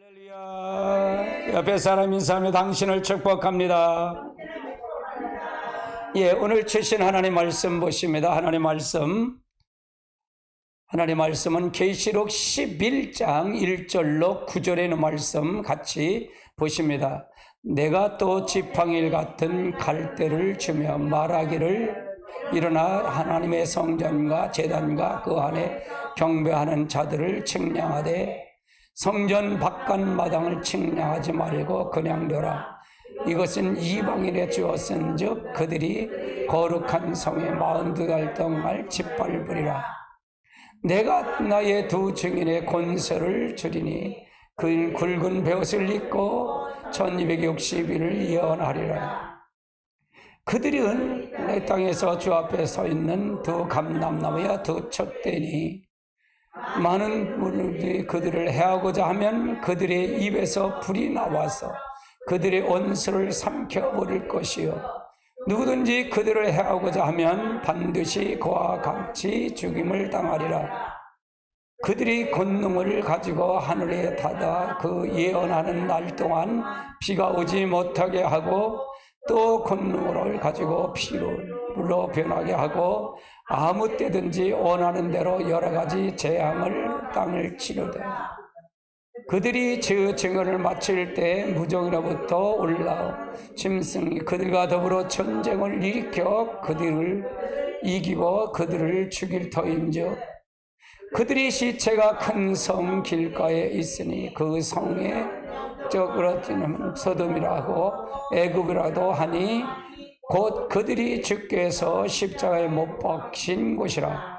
할렐루야. 옆에 사람 인사하며 당신을 축복합니다. 예, 오늘 주신 하나님 말씀 보십니다. 하나님 말씀은 계시록 11장 1절로 9절에 있는 말씀 같이 보십니다. 내가 또 지팡이 같은 갈대를 주며 말하기를 일어나 하나님의 성전과 제단과 그 안에 경배하는 자들을 측량하되 성전 바깥마당을 측량하지 말고 그냥 둬라. 이것은 이방인에 주었은즉 그들이 거룩한 성에 42달 동안 짓밟으리라. 내가 나의 두 증인의 권세를 주리니 그는 굵은 베옷을 입고 1260일을 예언하리라. 그들은 내 땅에서 주 앞에 서 있는 두 감람나무와 두 촛대니 많은 물들이 그들을 해하고자 하면 그들의 입에서 불이 나와서 그들의 원수를 삼켜버릴 것이요 누구든지 그들을 해하고자 하면 반드시 그와 같이 죽임을 당하리라. 그들이 권능을 가지고 하늘에 닫아 그 예언하는 날 동안 비가 오지 못하게 하고 또 권능을 가지고 피로 변하게 하고 아무 때든지 원하는 대로 여러 가지 재앙을 땅을 치르되 그들이 그 증언을 마칠 때 무정으로부터 올라오 짐승이 그들과 더불어 전쟁을 일으켜 그들을 이기고 그들을 죽일 터인즉 그들이 시체가 큰 성 길가에 있으니 그 성에 저그러지는 소돔이라고 애굽이라도 하니 곧 그들이 주께서 십자가에 못 박힌 곳이라.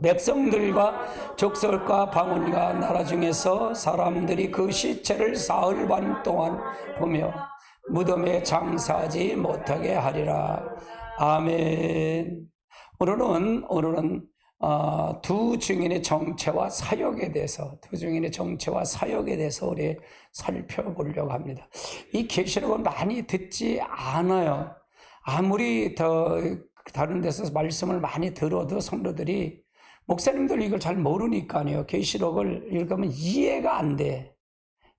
백성들과 족속과 방언과 나라 중에서 사람들이 그 시체를 사흘 반 동안 보며 무덤에 장사하지 못하게 하리라. 아멘. 오늘은 두 증인의 정체와 사역에 대해서 우리 살펴보려고 합니다. 이 계시록은 많이 듣지 않아요. 아무리 더 다른 데서 말씀을 많이 들어도 성도들이 목사님들 이걸 잘 모르니까요. 계시록을 읽으면 이해가 안 돼.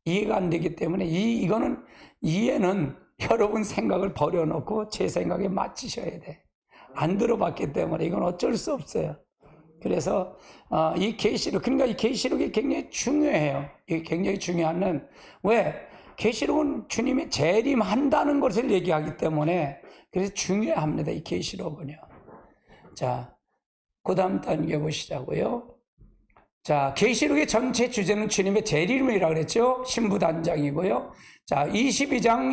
이해가 안 되기 때문에 이해는 여러분 생각을 버려놓고 제 생각에 맞추셔야 돼. 안 들어봤기 때문에 이건 어쩔 수 없어요. 그래서 이 계시록, 그러니까 이 계시록이 굉장히 중요해요. 이게 굉장히 중요한 왜? 계시록은 주님이 재림한다는 것을 얘기하기 때문에 그래서 중요합니다. 이 계시록은요. 자, 그 다음 단계 보시자고요. 자, 계시록의 전체 주제는 주님의 재림이라고 그랬죠. 신부단장이고요. 자, 22장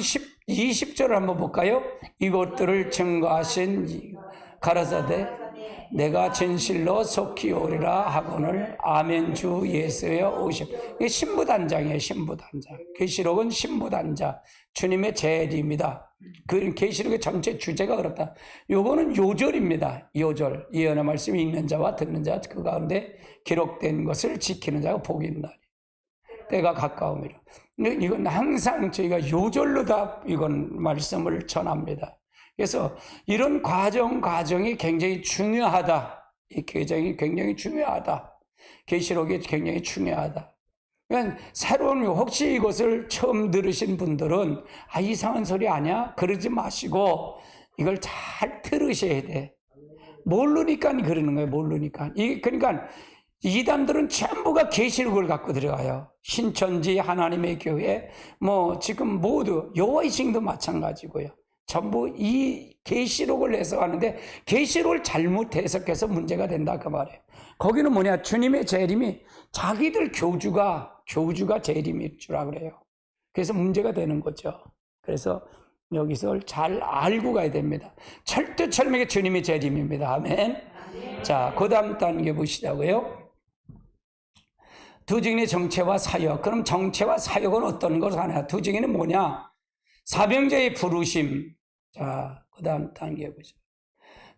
20절을 한번 볼까요? 이것들을 증거하신 가라사대 내가 진실로 속히 오리라 하거늘 아멘 주 예수여 오심. 이게 신부단장이에요. 신부단장. 계시록은 신부단장, 주님의 재림이다. 그 계시록의 전체 주제가 그렇다. 요거는 요절입니다. 요절. 예언의 말씀 읽는 자와 듣는 자 그 가운데 기록된 것을 지키는 자가 복이 있나니 때가 가까움이라. 이건 항상 저희가 요절로 다 이건 말씀을 전합니다. 그래서 이런 과정이 굉장히 중요하다. 이 과정이 굉장히 중요하다. 계시록이 굉장히 중요하다. 그러니까 혹시 이것을 처음 들으신 분들은 이상한 소리 아니야? 그러지 마시고 이걸 잘 들으셔야 돼. 모르니까 그러는 거예요. 모르니까. 그러니까 이단들은 전부가 계시록을 갖고 들어가요. 신천지, 하나님의 교회, 지금 모두 여호와의 증인도 마찬가지고요. 전부 이 계시록을 해석하는데 계시록을 잘못 해석해서 문제가 된다 그 말이에요. 거기는 뭐냐? 주님의 재림이 자기들 교주가 재림일 줄 그래요. 그래서 문제가 되는 거죠. 그래서 여기서 잘 알고 가야 됩니다. 철두철미하게 주님의 재림입니다. 아멘. 자, 그 다음 단계 보시자고요. 두 증인의 정체와 사역. 그럼 정체와 사역은 어떤 것을 하냐? 두 증인은 뭐냐? 사명자의 부르심. 자, 그 다음 단계 보죠.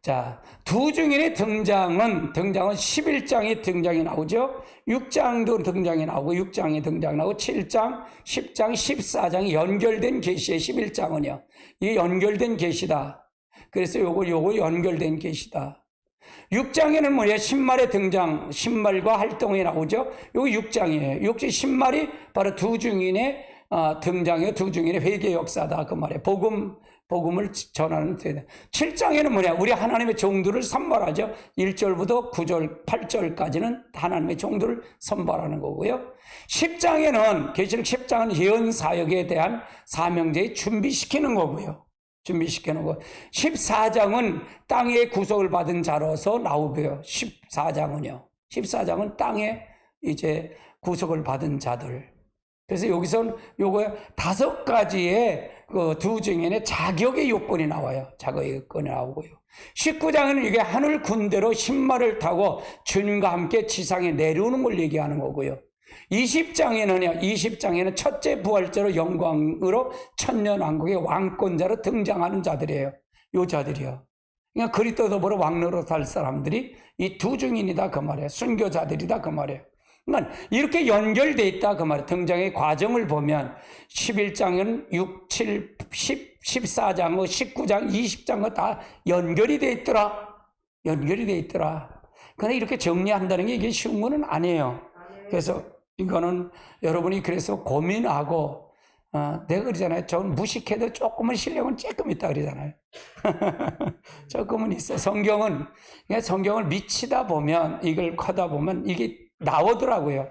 자, 두 증인의 등장은 11장이 등장이 나오죠. 6장도 등장이 나오고 6장이 등장이 나오고 7장, 10장, 14장이 연결된 계시의 11장은요. 이게 연결된 계시다. 그래서 요거 연결된 계시다. 6장에는 뭐냐? 신말의 등장, 신말과 활동이 나오죠. 요거 6장이에요. 역시 신말이 바로 두 증인의 등장이에요. 두 증인의 회개 역사다 그 말이에요. 복음을 전하는 세대. 7장에는 뭐냐? 우리 하나님의 종들을 선발하죠. 1절부터 9절, 8절까지는 하나님의 종들을 선발하는 거고요. 10장에는 계시록 10장은 예언 사역에 대한 사명제에 준비시키는 거고요. 준비시키는 거. 14장은 땅의 구속을 받은 자로서 나오고요. 14장은 땅에 이제 구속을 받은 자들. 그래서 여기선 요거 5가지의 그 두 증인의 자격의 요건이 나와요. 자격의 요건이 나오고요. 19장에는 이게 하늘 군대로 신말을 타고 주님과 함께 지상에 내려오는 걸 얘기하는 거고요. 20장에는 첫째 부활자로 영광으로 천년왕국의 왕권자로 등장하는 자들이에요. 요 자들이요. 그러니까 그리스도 더불어 왕노로 살 사람들이 이 두 증인이다 그 말이에요. 순교자들이다 그 말이에요. 그러니까 이렇게 연결되어 있다 그 말이에요. 등장의 과정을 보면 11장은 6, 7, 10, 14장, 19장, 20장 다 연결이 되어 있더라. 연결이 되어 있더라. 그런데 이렇게 정리한다는 게 이게 쉬운 거는 아니에요. 그래서 이거는 여러분이 그래서 고민하고 내가 그러잖아요. 전 무식해도 조금은 실력은 조금 있다 그러잖아요. 조금은 있어. 성경을 미치다 보면 이걸 커다 보면 이게 나오더라고요.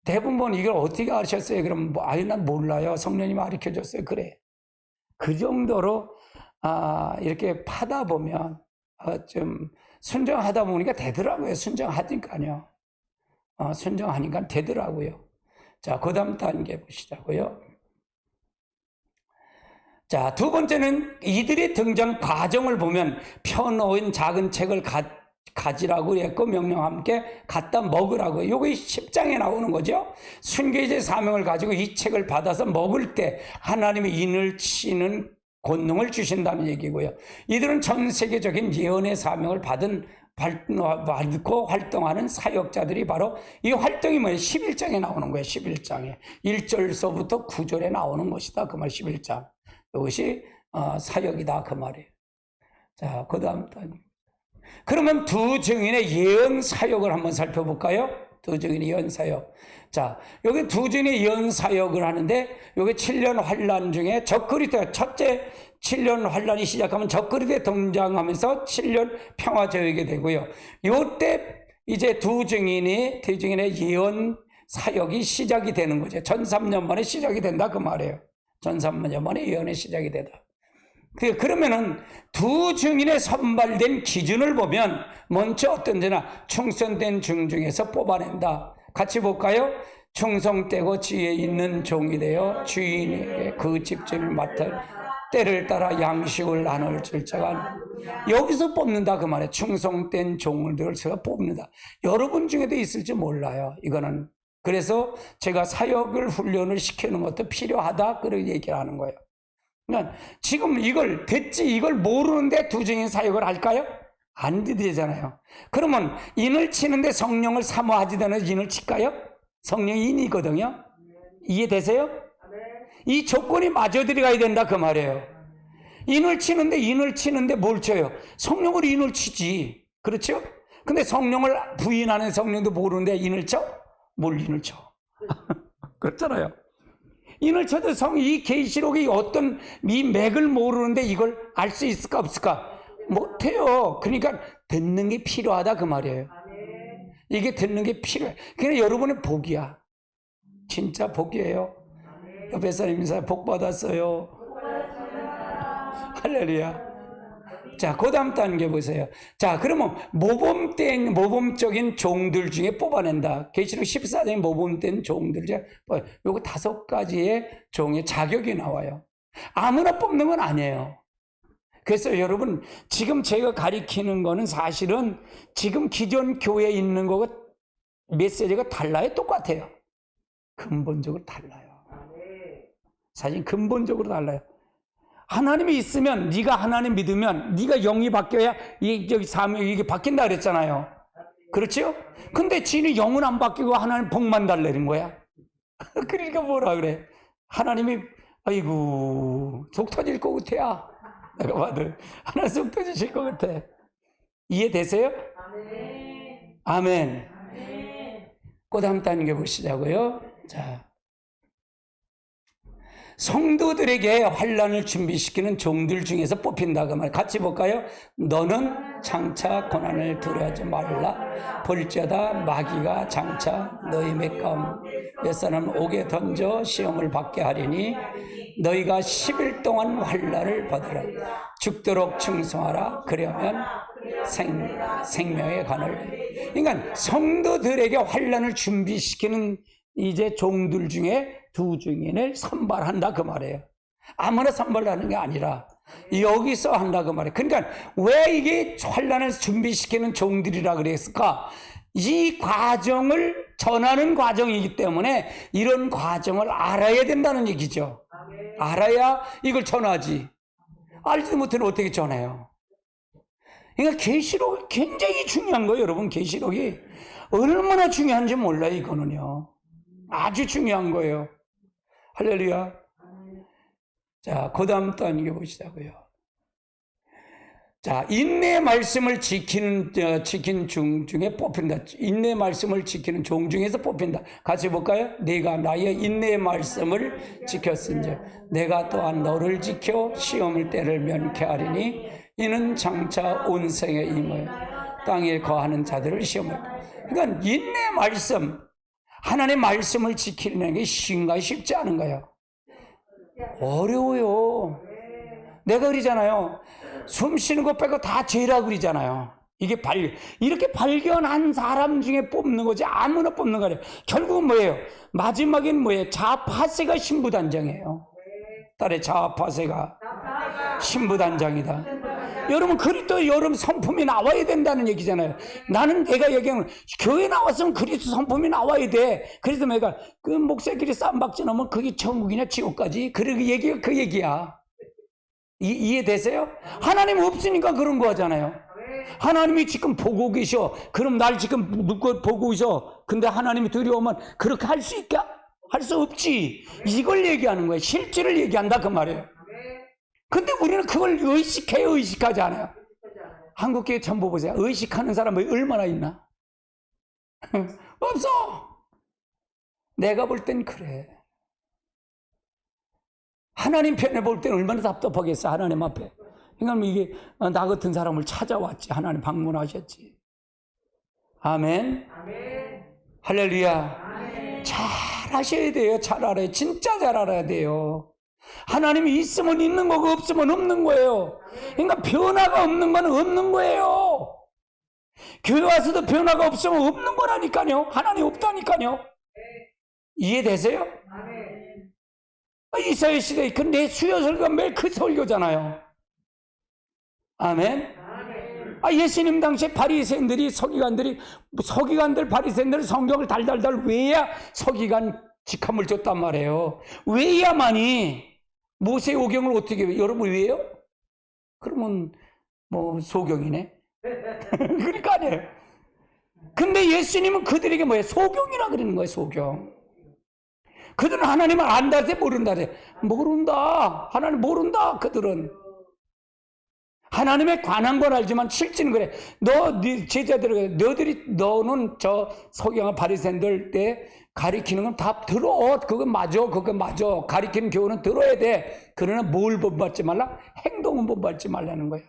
대부분 이걸 어떻게 아셨어요? 그럼 난 몰라요. 성령님이 가르쳐줬어요. 그래. 그 정도로 이렇게 파다 보면 좀 순정하다 보니까 되더라고요. 순정하니까요. 순정하니까 되더라고요. 자, 그 다음 단계 보시자고요. 자, 두 번째는 이들의 등장 과정을 보면 펴놓은 작은 책을 가지라고 했고 명령과 함께 갖다 먹으라고. 요거 10장에 나오는 거죠. 순교의 사명을 가지고 이 책을 받아서 먹을 때 하나님의 인을 치는 권능을 주신다는 얘기고요. 이들은 전 세계적인 예언의 사명을 받고 활동하는 사역자들이 바로 이 활동이 뭐예요? 11장에 나오는 거예요. 11장에 1절서부터 9절에 나오는 것이다 그 말. 11장 이것이 사역이다 그 말이에요. 자, 그 다음 단계. 그러면 두 증인의 예언 사역을 한번 살펴볼까요? 두 증인의 예언 사역. 자, 여기 두 증인의 예언 사역을 하는데 여기 7년 환란 중에 적그리스도 첫째 7년 환란이 시작하면 적그리스도에 등장하면서 7년 평화 저역이 되고요. 요때 이제 두 증인의 예언 사역이 시작이 되는 거죠. 1300년 만에 시작이 된다 그 말이에요. 1300년 만에 예언의 시작이 되다. 그러면은 두 증인의 선발된 기준을 보면 먼저 어떤 데나 충성된 중 중에서 뽑아낸다. 같이 볼까요? 충성되고 지혜 있는 종이 되어 주인에게 그 집중을 맡을 때를 따라 양식을 나눌 자가 여기서 뽑는다 그 말이에요. 충성된 종들을 제가 뽑는다. 여러분 중에도 있을지 몰라요. 이거는 그래서 제가 사역을 훈련을 시키는 것도 필요하다 그렇게 얘기를 하는 거예요. 그러니까 지금 이걸 모르는데 두 증인 사역을 할까요? 안 되잖아요. 그러면 인을 치는데 성령을 사모하지 않아서 인을 칠까요? 성령이 인이거든요. 이해되세요? 이 조건이 마저 들어가야 된다 그 말이에요. 인을 치는데 뭘 쳐요? 성령으로 인을 치지. 그렇죠? 근데 성령을 부인하는 성령도 모르는데 인을 쳐? 뭘 인을 쳐? 그렇잖아요. 인을 쳐도 이 계시록이 어떤 이 맥을 모르는데 이걸 알 수 있을까 없을까? 못해요. 그러니까 듣는 게 필요하다 그 말이에요. 이게 듣는 게 필요해. 그냥 여러분의 복이야. 진짜 복이에요. 옆에 사람 인사 복 받았어요. 할렐루야. 자, 그 다음 단계 보세요. 자, 그러면 모범적인 종들 중에 뽑아낸다. 계시록 14장의 모범된 종들 중에 요거 5가지의 종의 자격이 나와요. 아무나 뽑는 건 아니에요. 그래서 여러분, 지금 제가 가리키는 거는 사실은 지금 기존 교회에 있는 거가 메시지가 달라요? 똑같아요? 근본적으로 달라요. 사실 근본적으로 달라요. 하나님이 있으면, 네가 하나님 믿으면 네가 영이 바뀌어야 사명이 이게 바뀐다 그랬잖아요. 그렇죠? 근데 지는 영은 안 바뀌고 하나님 복만 달래는 거야. 그러니까 뭐라 그래? 하나님이 아이고 속 터질 것 같아야. 내가 봐도 하나 속 터지실 것 같아. 이해되세요? 아멘. 아멘. 아멘. 그 다음 단계 보시자고요. 자, 성도들에게 환난을 준비시키는 종들 중에서 뽑힌다 그 말. 같이 볼까요? 너는 장차 고난을 두려워하지 말라. 볼지어다 마귀가 장차 너희 몇 사람 오게 던져 시험을 받게 하리니 너희가 10일 동안 환난을 받으라. 죽도록 충성하라. 그러면 생명의 간을. 그러니까 성도들에게 환난을 준비시키는 이제 종들 중에 두 증인을 선발한다 그 말이에요. 아무나 선발하는 게 아니라 여기서 한다 그 말이에요. 그러니까 왜 이게 환난을 준비시키는 종들이라 그랬을까? 이 과정을 전하는 과정이기 때문에 이런 과정을 알아야 된다는 얘기죠. 알아야 이걸 전하지. 알지도 못하면 어떻게 전해요? 그러니까 계시록이 굉장히 중요한 거예요, 여러분. 계시록이 얼마나 중요한지 몰라요. 이거는요. 아주 중요한 거예요. 할렐루야. 자, 그 다음 단계 보시자고요. 자, 인내의 말씀을 지킨 종 중에 뽑힌다. 인내의 말씀을 지키는 종 중에서 뽑힌다. 같이 볼까요? 내가 나의 인내의 말씀을 지켰은즉 내가 또한 너를 지켜 시험을 때를 면케하리니 이는 장차 온 생에 임하여 땅에 거하는 자들을 시험을. 그러니까 인내의 말씀, 하나님의 말씀을 지키는 게 쉬운가요? 쉽지 않은가요? 어려워요. 내가 그러잖아요. 숨 쉬는 것 빼고 다 죄라 그러잖아요. 이게 이렇게 발견한 사람 중에 뽑는 거지 아무나 뽑는 거 아니에요. 결국은 뭐예요? 마지막엔 뭐예요? 자파세가 신부단장이에요. 딸의 자파세가 신부단장이다. 여러분 그리스도 여러분 성품이 나와야 된다는 얘기잖아요. 나는 내가 얘기하는 교회 나왔으면 그리스도 성품이 나와야 돼. 그래서 내가 그 목사끼리 쌈박질 하면 그게 천국이냐 지옥까지 그 얘기가 그 얘기야. 이해되세요? 하나님 없으니까 그런 거 하잖아요. 하나님이 지금 보고 계셔. 그럼 날 지금 누구 보고 있어. 근데 하나님이 들여오면 그렇게 할 수 있까? 할 수 없지. 이걸 얘기하는 거예요. 실제를 얘기한다 그 말이에요. 근데 우리는 그걸 의식해요, 의식하지 않아요? 한국교회 전부 보세요. 의식하는 사람이 얼마나 있나? 없어. 내가 볼 땐 그래. 하나님 편에 볼 때는 얼마나 답답하겠어, 하나님 앞에. 그러니까 이게 나 같은 사람을 찾아왔지. 하나님 방문하셨지. 아멘. 아멘. 할렐루야. 아멘. 잘 하셔야 돼요. 잘 알아요. 진짜 잘 알아야 돼요. 하나님이 있으면 있는 거고 없으면 없는 거예요. 그러니까 변화가 없는 건 없는 거예요. 교회 와서도 변화가 없으면 없는 거라니까요. 하나님 없다니까요. 이해되세요? 이사야 시대에 내 수요 설교가 매일 그 설교잖아요. 아멘. 예수님 당시에 바리새인들이 서기관들 바리새인들 성경을 달달달 외야 서기관 직함을 줬단 말이에요. 외야만이 모세오경을 어떻게 외요? 여러분 외요? 그러면 뭐 소경이네. 그러니까 아니에요. 근데 예수님은 그들에게 뭐예요? 소경이라 그러는 거예요. 소경. 그들은 하나님을 안다세 모른다세. 모른다. 하나님 모른다. 그들은 하나님에 관한 건 알지만 실제는 그래. 네 제자들에게 너는 저 서기관 바리새인들 때 가리키는 건 다 들어. 그건 맞아. 가리키는 교훈은 들어야 돼. 그러나 뭘 본받지 말라? 행동은 본받지 말라는 거예요.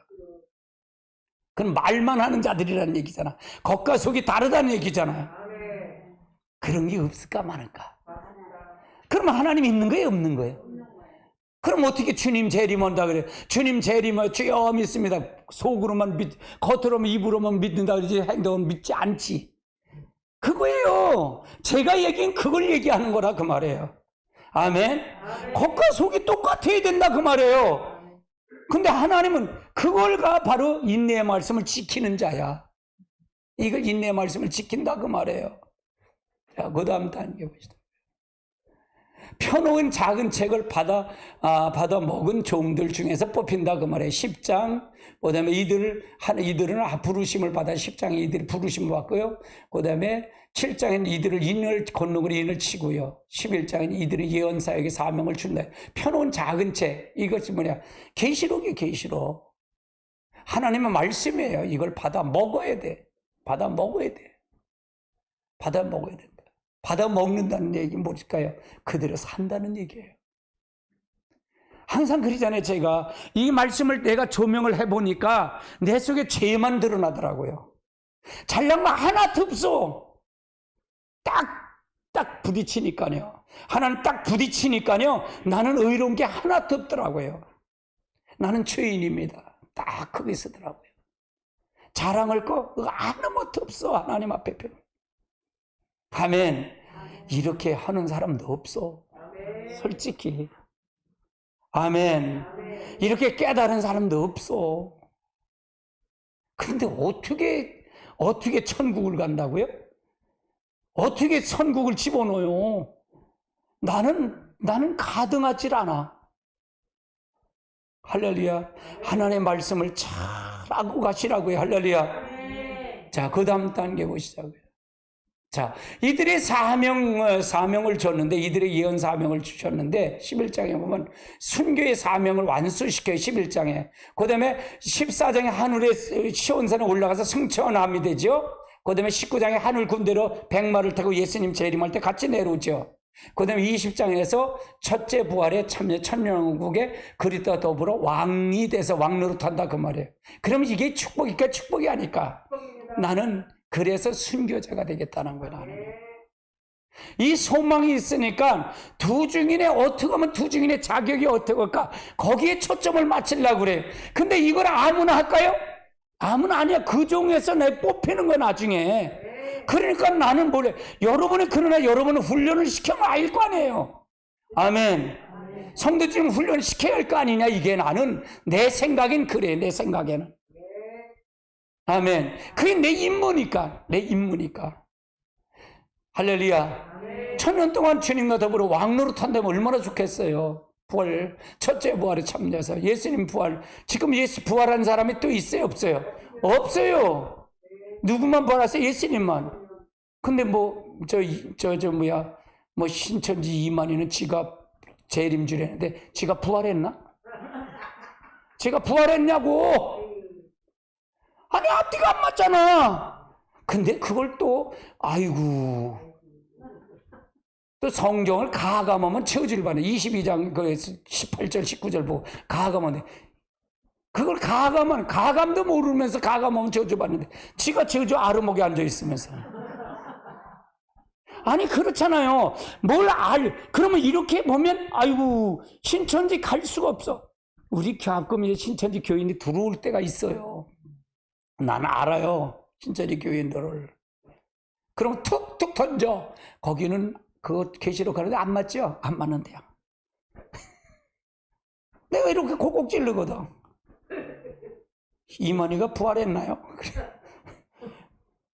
그건 말만 하는 자들이라는 얘기잖아. 겉과 속이 다르다는 얘기잖아요. 그런 게 없을까 많을까? 그러면 하나님 있는 거예요? 없는 거예요? 그럼 어떻게 주님 재림한다 그래? 주님 재림을 주여 믿습니다. 속으로만 겉으로만 입으로만 믿는다 그러지 행동은 믿지 않지. 그거예요. 제가 얘기한 그걸 얘기하는 거라 그 말이에요. 아멘. 겉과 속이 똑같아야 된다 그 말이에요. 근데 하나님은 그걸가 바로 인내의 말씀을 지키는 자야. 이걸 인내의 말씀을 지킨다 그 말이에요. 자, 그 다음 단계 보시다. 펴놓은 작은 책을 받아 먹은 종들 중에서 뽑힌다 그 말이에요. 10장. 그 다음에 이들은 부르심을 받아 10장에 이들이 부르심을 받고요. 그 다음에 7장에는 이들을 인을 건너으로 인을 치고요. 11장에는 이들이 예언사에게 사명을 준다. 펴놓은 작은 책. 이것이 뭐냐? 계시록이에요, 계시록. 하나님의 말씀이에요. 이걸 받아 먹어야 돼. 받아 먹어야 돼. 받아 먹어야 된다. 받아 먹는다는 얘기 뭘까요? 그대로 산다는 얘기예요. 항상 그러잖아요. 제가 이 말씀을 내가 조명을 해보니까 내 속에 죄만 드러나더라고요. 잘난 거 하나도 없어. 딱 부딪히니까요. 하나는 딱 부딪히니까요. 나는 의로운 게 하나도 없더라고요. 나는 죄인입니다. 딱 거기 쓰더라고요. 자랑할 거 아무것도 없어. 하나님 앞에 펴는. 아멘. 이렇게 하는 사람도 없어. 솔직히. 아멘. 이렇게 깨달은 사람도 없어. 그런데 어떻게 천국을 간다고요? 어떻게 천국을 집어넣어요? 나는 가등하질 않아. 할렐루야. 하나님의 말씀을 잘 알고 가시라고요. 할렐루야. 자, 그 다음 단계 보시자고요. 자, 이들의 사명을 줬는데, 이들의 예언 사명을 주셨는데, 11장에 보면 순교의 사명을 완수시켜요. 11장에. 그 다음에 14장에 하늘의 시온산에 올라가서 승천함이 되죠. 그 다음에 19장에 하늘 군대로 백마를 타고 예수님 재림할 때 같이 내려오죠. 그 다음에 20장에서 첫째 부활에 참여 천년왕국에 그리스도와 더불어 왕이 돼서 왕노릇 한다 그 말이에요. 그럼 이게 축복일까? 축복이 아닐까? 나는 그래서 순교자가 되겠다는 거야. 나는. 이 소망이 있으니까 두 증인의 어떻게 하면 두 증인의 자격이 어떻게 할까? 거기에 초점을 맞추려고 그래요. 근데 이걸 아무나 할까요? 아무나 아니야. 그 중에서 내 뽑히는 거 나중에. 그러니까 나는 뭐래? 그러나 여러분은 훈련을 시켜야 할 거 아니에요. 아멘. 성도들은 훈련을 시켜야 할 거 아니냐? 이게 나는 내 생각엔 그래. 내 생각에는. 아멘. 그게 내 임무니까. 할렐루야. 천년 동안 주님과 더불어 왕노릇 한다면 얼마나 좋겠어요. 부활, 첫째 부활에 참여해서 예수님 부활. 지금 예수 부활한 사람이 또 있어요? 없어요? 없어요. 누구만 부활했어요? 예수님만. 근데 신천지 이만희는 지가 재림 주례는데 지가 부활했나? 지가 부활했냐고. 아니, 앞뒤가 안 맞잖아. 근데 그걸 또 성경을 가감하면 처지를 받네. 22장 18절 19절 보고 가감하네. 그걸 가감도 모르면서 가감하면 저주 받는데 지가 저주 아르목에 앉아 있으면서. 아니, 그렇잖아요. 그러면 이렇게 보면 신천지 갈 수가 없어. 우리 가끔 신천지 교인이 들어올 때가 있어요. 나는 알아요. 신천지 교인들을. 그럼 툭툭 던져. 거기는 그 계시록 하는데 안 맞죠? 안 맞는데요. 내가 이렇게 고곡 찌르거든. 이만희가 부활했나요?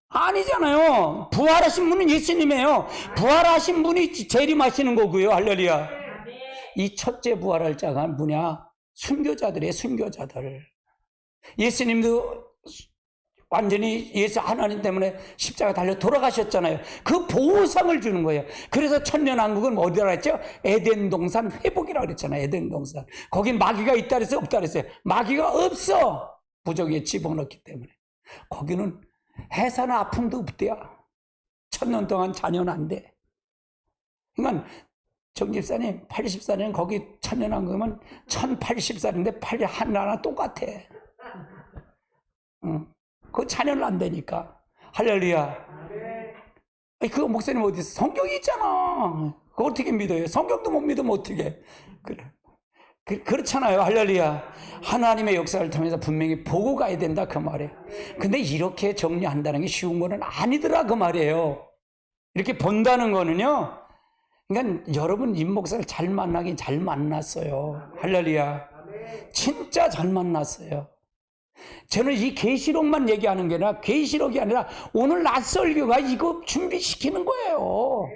아니잖아요. 부활하신 분은 예수님이에요. 부활하신 분이 재림하시는 거고요. 할렐루야. 이 첫째 부활할 자가 뭐냐? 순교자들의 순교자들. 예수님도 완전히 하나님 때문에 십자가 달려 돌아가셨잖아요. 그 보상을 주는 거예요. 그래서 천년왕국은 어디라 했죠? 에덴 동산 회복이라고 그랬잖아요. 에덴 동산. 거긴 마귀가 있다 그랬어요? 없다 그랬어요? 마귀가 없어. 부적에 집어넣기 때문에. 거기는 해사나 아픔도 없대요. 1000년 동안 자녀는 안 돼. 그러니까 정집사님 80살이면 거기 천년왕국이면 1080살인데 팔이 하나 똑같아. 그거 자녀는 안 되니까. 할렐루야. 그거 목사님 어디 있어? 성경이 있잖아. 그거 어떻게 믿어요? 성경도 못 믿으면 어떻게? 그래. 그렇잖아요. 할렐루야. 하나님의 역사를 통해서 분명히 보고 가야 된다 그 말이에요. 근데 이렇게 정리한다는 게 쉬운 거는 아니더라 그 말이에요. 이렇게 본다는 거는요. 그러니까 여러분 임 목사를 잘 만나긴 잘 만났어요. 할렐루야. 진짜 잘 만났어요. 저는 이 계시록만 얘기하는 게 아니라 계시록이 아니라 오늘 낯설교가 이거 준비시키는 거예요.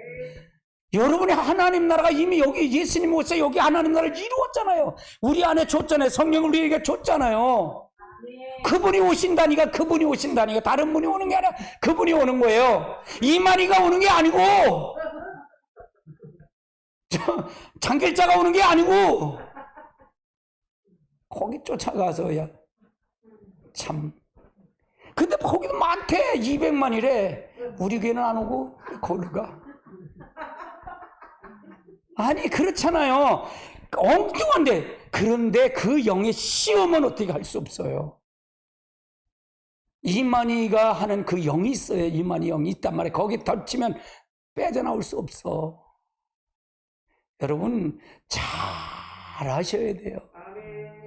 여러분의 하나님 나라가 이미 여기 예수님 오셔서 여기 하나님 나라를 이루었잖아요. 우리 안에 줬잖아요. 성령을 우리에게 줬잖아요. 그분이 오신다니까 다른 분이 오는 게 아니라 그분이 오는 거예요. 이만희가 오는 게 아니고 장길자가 오는 게 아니고 거기 쫓아가서 참. 근데 거기도 많대. 200만이래. 우리 교회는 안 오고 거기로 가. 아니 그렇잖아요. 엉뚱한데. 그런데 그 영의 시험은 어떻게 할 수 없어요. 이만희가 하는 그 영이 있어요. 이만희 영이 있단 말이에요. 거기 덮치면 빼져나올 수 없어. 여러분 잘 하셔야 돼요.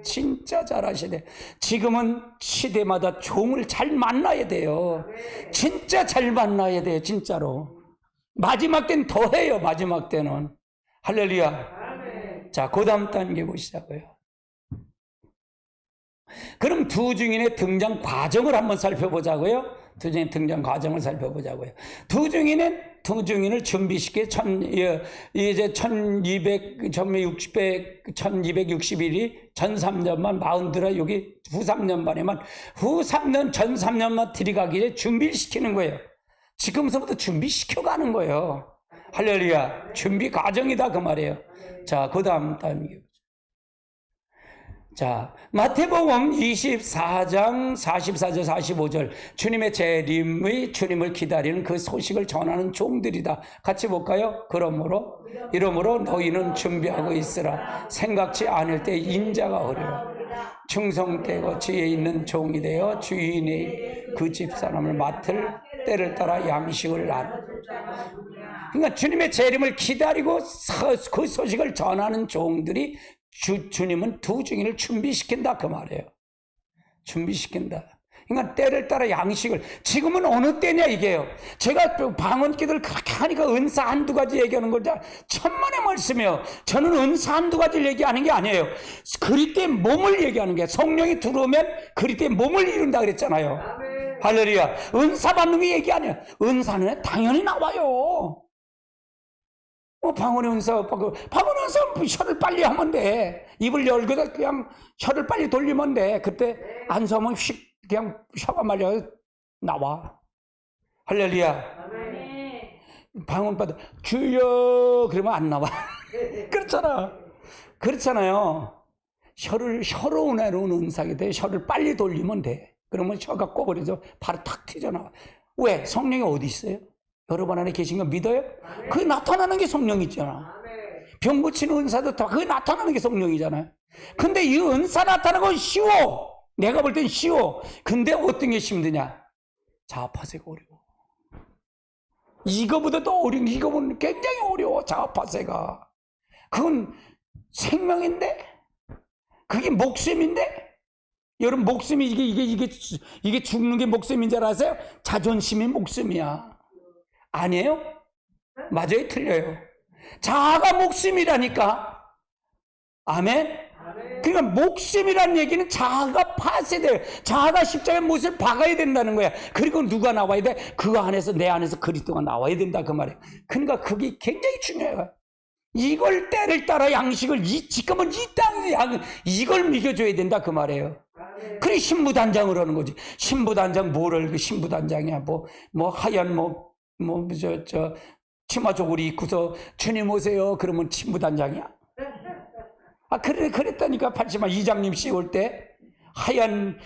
진짜 잘 하셔야 돼요. 지금은 시대마다 종을 잘 만나야 돼요. 진짜 잘 만나야 돼요. 진짜로. 마지막 때는 더 해요. 마지막 때는. 할렐루야. 자, 그 다음 단계 보시자고요. 그럼 두 증인의 등장 과정을 한번 살펴보자고요. 두 증인의 등장 과정을 살펴보자고요. 두 증인을 준비시켜 이제 1260일이 전 3년만 40들어 여기 후 3년 반에만 후 3년 전 3년만 들어가기에 준비를 시키는 거예요. 지금서부터 준비시켜가는 거예요. 할렐루야. 준비 과정이다 그 말이에요. 자, 그 다음 단계. 자, 마태복음 24장 44절 45절 주님의 재림의 주님을 기다리는 그 소식을 전하는 종들이다. 같이 볼까요? 이러므로 너희는 준비하고 있으라. 생각지 않을 때 인자가 오리라. 충성되고 지혜 있는 종이 되어 주인의 그 집사람을 맡을 때를 따라 양식을 나누. 그러니까 주님의 재림을 기다리고 그 소식을 전하는 종들이 주님은 두 증인을 준비시킨다 그 말이에요. 준비시킨다. 그러니까 때를 따라 양식을. 지금은 어느 때냐 이게요. 제가 방언기도를 그렇게 하니까 은사 한두 가지 얘기하는 걸 천만의 말씀이에요. 저는 은사 한두 가지를 얘기하는 게 아니에요. 그리스도의 몸을 얘기하는 게, 성령이 들어오면 그리스도의 몸을 이룬다 그랬잖아요. 할렐루야. 은사 받는 게 얘기 아니에요. 은사는 당연히 나와요. 방언의 은사, 방언의 은사 혀를 빨리 하면 돼. 입을 열고서 그냥 혀를 빨리 돌리면 돼. 그때 안 서면 휙 그냥 혀가 말려 나와. 할렐루야. 방언 받아 주여 그러면 안 나와. 그렇잖아요. 혀로 은혜로운 은사가 돼. 혀를 빨리 돌리면 돼. 그러면 혀가 꺼버려서 바로 탁 튀어나와. 왜? 성령이 어디 있어요? 여러분 안에 계신 거 믿어요? 그게 나타나는 게 성령이잖아. 병 고치는 은사도 다 그게 나타나는 게 성령이잖아요. 근데 이 은사 나타나는 건 쉬워. 내가 볼 땐 쉬워. 근데 어떤 게 힘드냐? 자아파세가 어려워. 이거보다 더 어려운, 이거는 굉장히 어려워. 자아파세가. 그건 생명인데? 그게 목숨인데? 여러분 목숨이 이게 죽는 게 목숨인 줄 아세요? 자존심이 목숨이야. 아니에요? 맞아요? 틀려요? 자아가 목숨이라니까. 아멘? 그러니까 목숨이라는 얘기는 자아가 파쇄돼요. 자아가 십자가의 못을 박아야 된다는 거야. 그리고 누가 나와야 돼? 그 안에서, 내 안에서 그리스도가 나와야 된다 그 말이에요. 그러니까 그게 굉장히 중요해요. 이걸 때를 따라 양식을 지금은 이 땅에 이걸 먹여줘야 된다 그 말이에요. 그래 신부단장을 하는 거지. 신부단장 뭐를 그 신부단장이야. 뭐 하얀 치마 조거리 입고서 주님 오세요 그러면 신부단장이야. 그랬다니까. 팔찌마 이장님 씨 올 때 하얀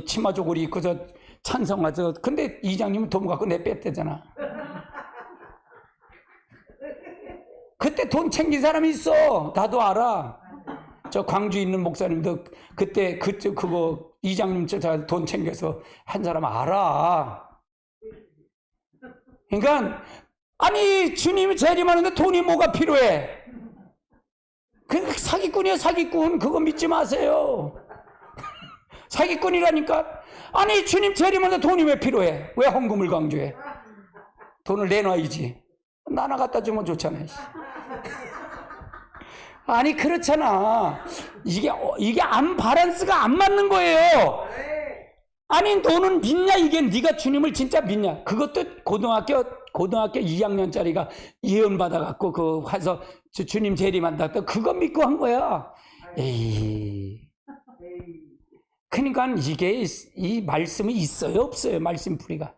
치마 조거리 입고서 찬성하죠. 근데 이장님은 돈 갖고 내뺐대잖아. 그때 돈 챙긴 사람이 있어. 나도 알아. 저 광주에 있는 목사님도 그때 그거 이장님 돈 챙겨서 한 사람 알아. 그러니까 아니 주님이 재림하는데 돈이 뭐가 필요해? 그 사기꾼이야 사기꾼. 그거 믿지 마세요. 사기꾼이라니까. 아니 주님 재림하는데 돈이 왜 필요해? 왜 헌금을 강조해? 돈을 내놔야지. 나나 갖다 주면 좋잖아요. 아니 그렇잖아. 이게 밸런스가 안 맞는 거예요. 아니 너는 믿냐? 이게 네가 주님을 진짜 믿냐? 그것도 고등학교 2학년짜리가 예언 받아갖고 그 와서 주님 재림한다. 그거 믿고 한 거야. 에이. 그러니까 이게 이 말씀이 있어요 없어요? 말씀 풀이가.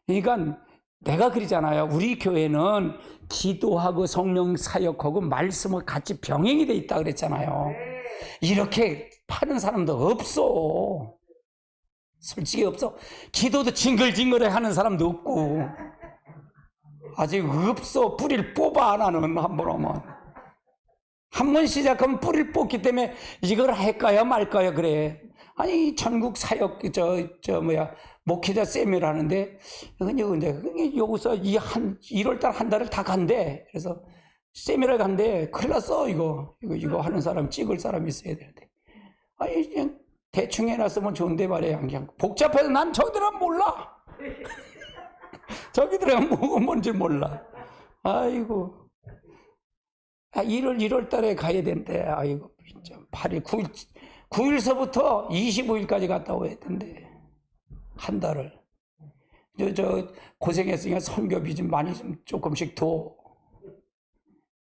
그러니까 내가 그러잖아요. 우리 교회는 기도하고 성령 사역하고 말씀을 같이 병행이 돼 있다 그랬잖아요. 이렇게 파는 사람도 없어. 솔직히 없어. 기도도 징글징글해 하는 사람도 없고. 아직 없어. 뿌리를 뽑아, 나는 한 번 오면. 한 번 시작하면 뿌리를 뽑기 때문에 이걸 할까요 말까요 그래. 아니 전국 사역 목회자 세미를 하는데 근데 여기서 1월달 한 달을 다 간대. 그래서 세미를 간대. 큰일 났어. 이거 하는 사람, 찍을 사람이 있어야 되는데. 아니 그냥 대충 해놨으면 좋은데 말이야. 그냥 복잡해서 난 저기들은 몰라. 저기들은 뭐가 뭔지 몰라. 아이고. 1월 달에 가야 된대. 아이고, 진짜. 8일, 9일서부터 25일까지 갔다 오야 된대. 한 달을. 고생했으니까 선교비 좀 많이 좀 조금씩 더.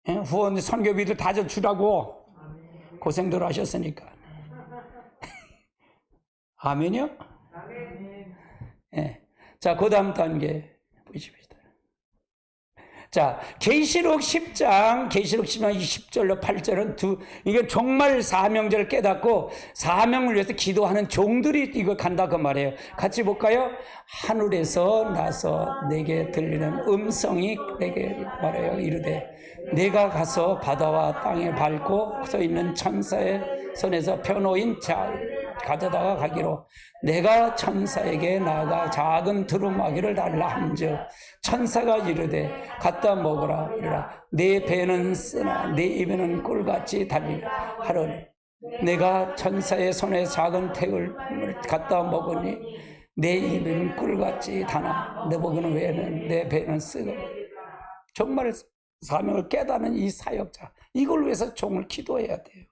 예? 후원 선교비도 다 좀 주라고. 고생들 하셨으니까. 아멘이요? 예. 자, 그 다음 단계 보십시다. 자, 계시록 10장 10절로 8절은 이게 정말 사명자를 깨닫고 사명을 위해서 기도하는 종들이 이거 간다 그 말이에요. 같이 볼까요? 하늘에서 나서 내게 들리는 음성이 내게 말해요. 이르되 내가 가서 바다와 땅에 밟고 서 있는 천사의 손에서 펴놓인 자 가져다가 가기로 내가 천사에게 나아가 작은 두루마기를 달라 한즉 천사가 이르되 갖다 먹으라 이라 내 배는 쓰나 내 입에는 꿀같이 달리라 하려니 내가 천사의 손에 작은 태을 갖다 먹으니 내 입에는 꿀같이 다나 내 먹은 외에는 내 배는 쓰고. 정말 사명을 깨닫는 이 사역자, 이걸 위해서 종을 기도해야 돼요.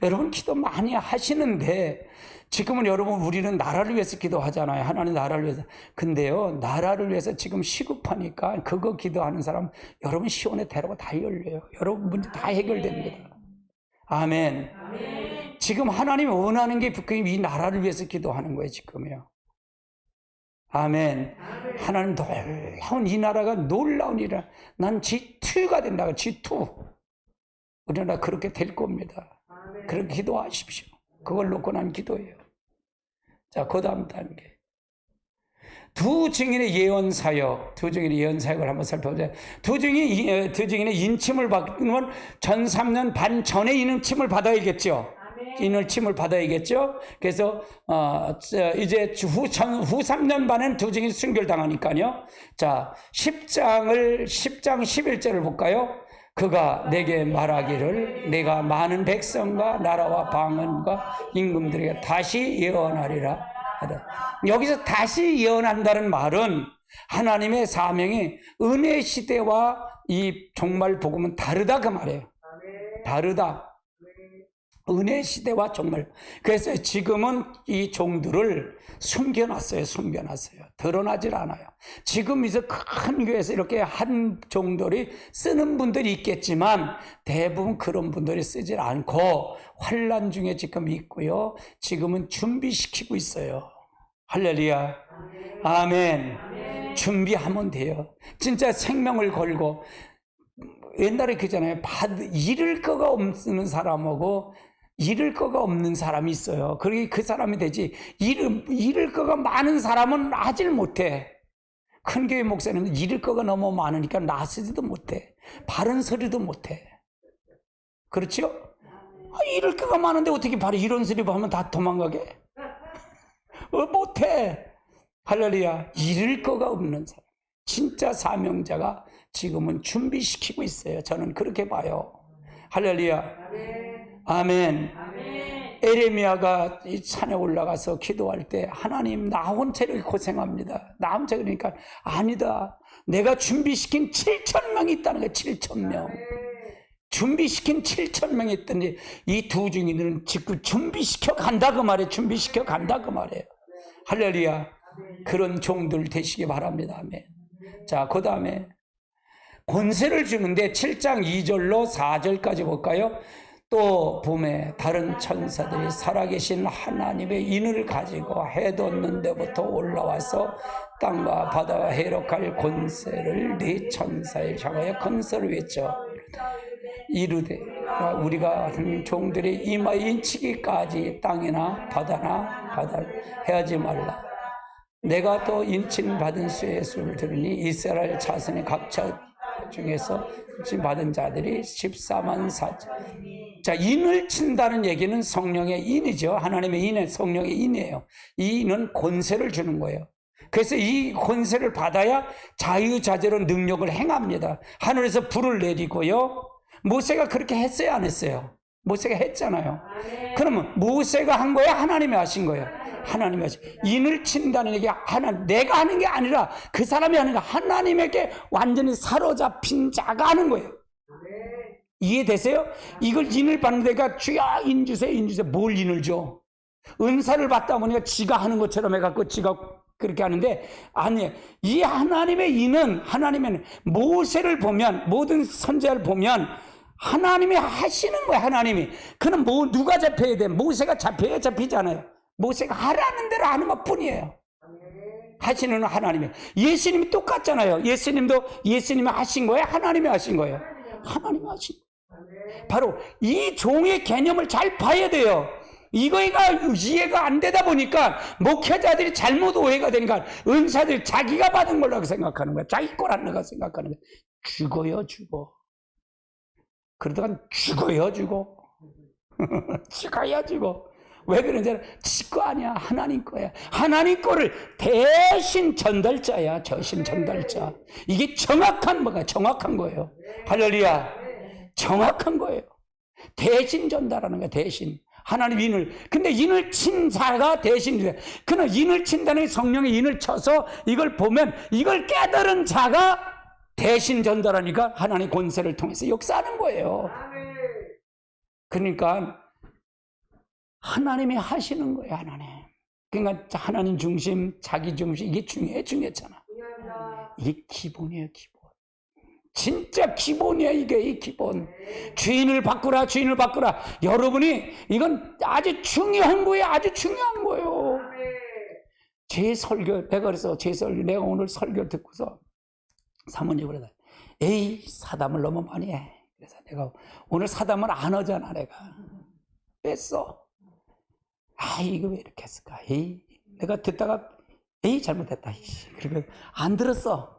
여러분 기도 많이 하시는데 지금은 여러분 우리는 나라를 위해서 기도하잖아요. 하나님 나라를 위해서. 근데요 나라를 위해서 지금 시급하니까 그거 기도하는 사람 여러분 시온의 대로가 다 열려요. 여러분 문제 다 해결됩니다. 아멘. 아멘. 지금 하나님이 원하는 게 이 나라를 위해서 기도하는 거예요 지금요. 아멘. 하나님 놀라운 이 나라가 놀라운 일이라. 난 G2가 된다고. G2 우리나라 그렇게 될 겁니다. 그렇게 기도하십시오. 그걸 놓고 난 기도해요. 자, 그 다음 단계. 두 증인의 예언 사역을 한번 살펴보자. 두 증인의 인침을 받는 건 전 3년 반 전에 인침을 받아야겠죠. 인침을 받아야겠죠. 그래서 이제 후 3년 반엔 두 증인 순결당하니까요. 자, 10장 11절을 볼까요? 그가 내게 말하기를 내가 많은 백성과 나라와 방언과 임금들에게 다시 예언하리라 하다. 여기서 다시 예언한다는 말은 하나님의 사명이 은혜 시대와 이 종말 복음은 다르다 그 말이에요. 다르다. 은혜 시대와 정말. 그래서 지금은 이 종들을 숨겨놨어요. 드러나질 않아요. 지금 이제 큰 교회에서 이렇게 한 종들이 쓰는 분들이 있겠지만 대부분 그런 분들이 쓰질 않고 환난 중에 지금 있고요. 지금은 준비시키고 있어요. 할렐루야. 아멘. 준비하면 돼요. 진짜 생명을 걸고. 옛날에 그잖아요. 잃을 거가 없는 사람하고 잃을 거가 없는 사람이 있어요. 그러게 그 사람이 되지. 잃을 거가 많은 사람은 하질 못해. 큰 교회 목사님은 잃을 거가 너무 많으니까 나서지도 못해. 바른 소리도 못해. 그렇죠? 잃을 거가 많은데 어떻게 바로 이런 소리 하면 다 도망가게? 못해. 할렐루야. 잃을 거가 없는 사람. 진짜 사명자가 지금은 준비시키고 있어요. 저는 그렇게 봐요. 할렐루야. 아멘. 에레미야가 이 산에 올라가서 기도할 때 하나님 나 혼자 이렇게 고생합니다. 나 혼자 그러니까 아니다. 내가 준비시킨 7,000명이 있다는 거예요. 7,000명. 준비시킨 7,000명이 있더니 이 두 증인들은 지금 준비시켜 간다 그 말이에요. 준비시켜 간다 그 말이에요. 할렐루야. 그런 종들 되시기 바랍니다. 아멘. 자, 그 다음에 권세를 주는데 7장 2절로 4절까지 볼까요? 또 봄에 다른 천사들이 살아계신 하나님의 인을 가지고 해 돋는 데부터 올라와서 땅과 바다와 해력할 권세를 네 천사에 향하여 건설을 외쳐 이르되 우리가 하나님 종들의 이마에 인치기까지 땅이나 바다를 해하지 말라. 내가 또 인침받은 수의 수를 들으니 이스라엘 자손의 각자 중에서 인침받은 자들이 14만 4천. 자, 인을 친다는 얘기는 성령의 인이죠. 하나님의 인은 성령의 인이에요. 이 인은 권세를 주는 거예요. 그래서 이 권세를 받아야 자유자재로 능력을 행합니다. 하늘에서 불을 내리고요. 모세가 그렇게 했어요, 안 했어요? 모세가 했잖아요. 그러면 모세가 한 거예요, 하나님이 하신 거예요? 하나님이 하신. 인을 친다는 얘기 내가 하는 게 아니라 그 사람이 하는 거, 하나님에게 완전히 사로잡힌 자가 하는 거예요. 이해되세요? 이걸 인을 받는 데가 주야 인 주세요, 인 주세요. 뭘 인을 줘? 은사를 받다 보니까 지가 하는 것처럼 해갖고 지가 그렇게 하는데, 아니에요. 이 하나님의 인은, 하나님의 모세를 보면, 모든 선지자를 보면 하나님이 하시는 거예요. 하나님이. 그는 누가 잡혀야 돼? 모세가 잡혀야 잡히잖아요. 모세가 하라는 대로 하는 것 뿐이에요. 하시는 하나님이. 예수님이 똑같잖아요. 예수님이 하신 거예요? 하나님이 하신 거예요? 하나님이 하신 거예요. 바로 이 종의 개념을 잘 봐야 돼요. 이거가 이해가 안 되다 보니까 목회자들이 잘못 오해가 되니까 은사들 자기가 받은 걸로 생각하는 거야. 자기 거라는 생각하는 거야. 죽어. 그러다가 죽어요. 죽어야 죽어. 왜 그런지 알아? 지 거 아니야. 하나님 거야. 하나님 거를 대신 전달자야. 저신 전달자. 이게 정확한 거예요. 할렐루야. 정확한 거예요. 대신 전달하는 거야. 대신. 하나님 인을. 근데 인을 친 자가 대신. 그는 인을 친다는 성령의 인을 쳐서 이걸 보면 이걸 깨달은 자가 대신 전달하니까 하나님의 권세를 통해서 역사하는 거예요. 그러니까 하나님이 하시는 거예요. 하나님. 그러니까 하나님 중심, 자기 중심, 이게 중요했잖아. 이게 기본이에요. 기본. 진짜 기본이야. 이게 이 기본. 주인을 바꾸라. 여러분이 이건 아주 중요한 거예요. 아주 중요한 거예요. 제 설교, 내가 오늘 설교 듣고서 사모님이 그러다, 에이, 사담을 너무 많이 해. 그래서 내가 오늘 사담을 안 하잖아. 내가 뺐어. 이거 왜 이렇게 했을까? 에이, 내가 듣다가 에이, 잘못했다. 그러면 안 들었어.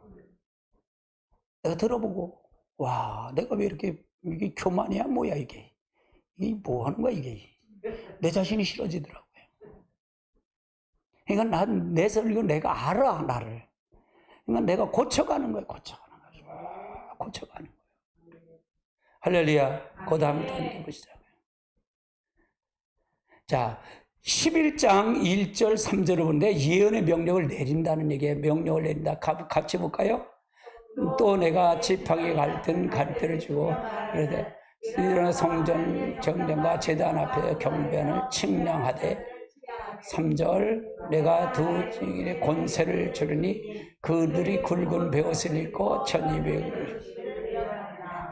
내가 들어보고, 와, 내가 왜 이게 교만이야? 뭐야, 이게 뭐 하는 거야, 이게. 내 자신이 싫어지더라고요. 그러니까 내 설교 내가 알아, 나를. 그러니까 내가 고쳐가는 거예요. 고쳐가는 거예요. 할렐루야. 그 다음 단계 보시자고요. 자, 11장 1절 3절을 보는데 예언의 명령을 내린다는 얘기예요. 명령을 내린다. 같이 볼까요? 또 내가 지팡이 갈등 갈대를 주고 그러되 성전 정전과 제단 앞에 경배하는 측량하되 3절 내가 두 증인의 권세를 주르니 그들이 굵은 베옷을 입고 천이백을.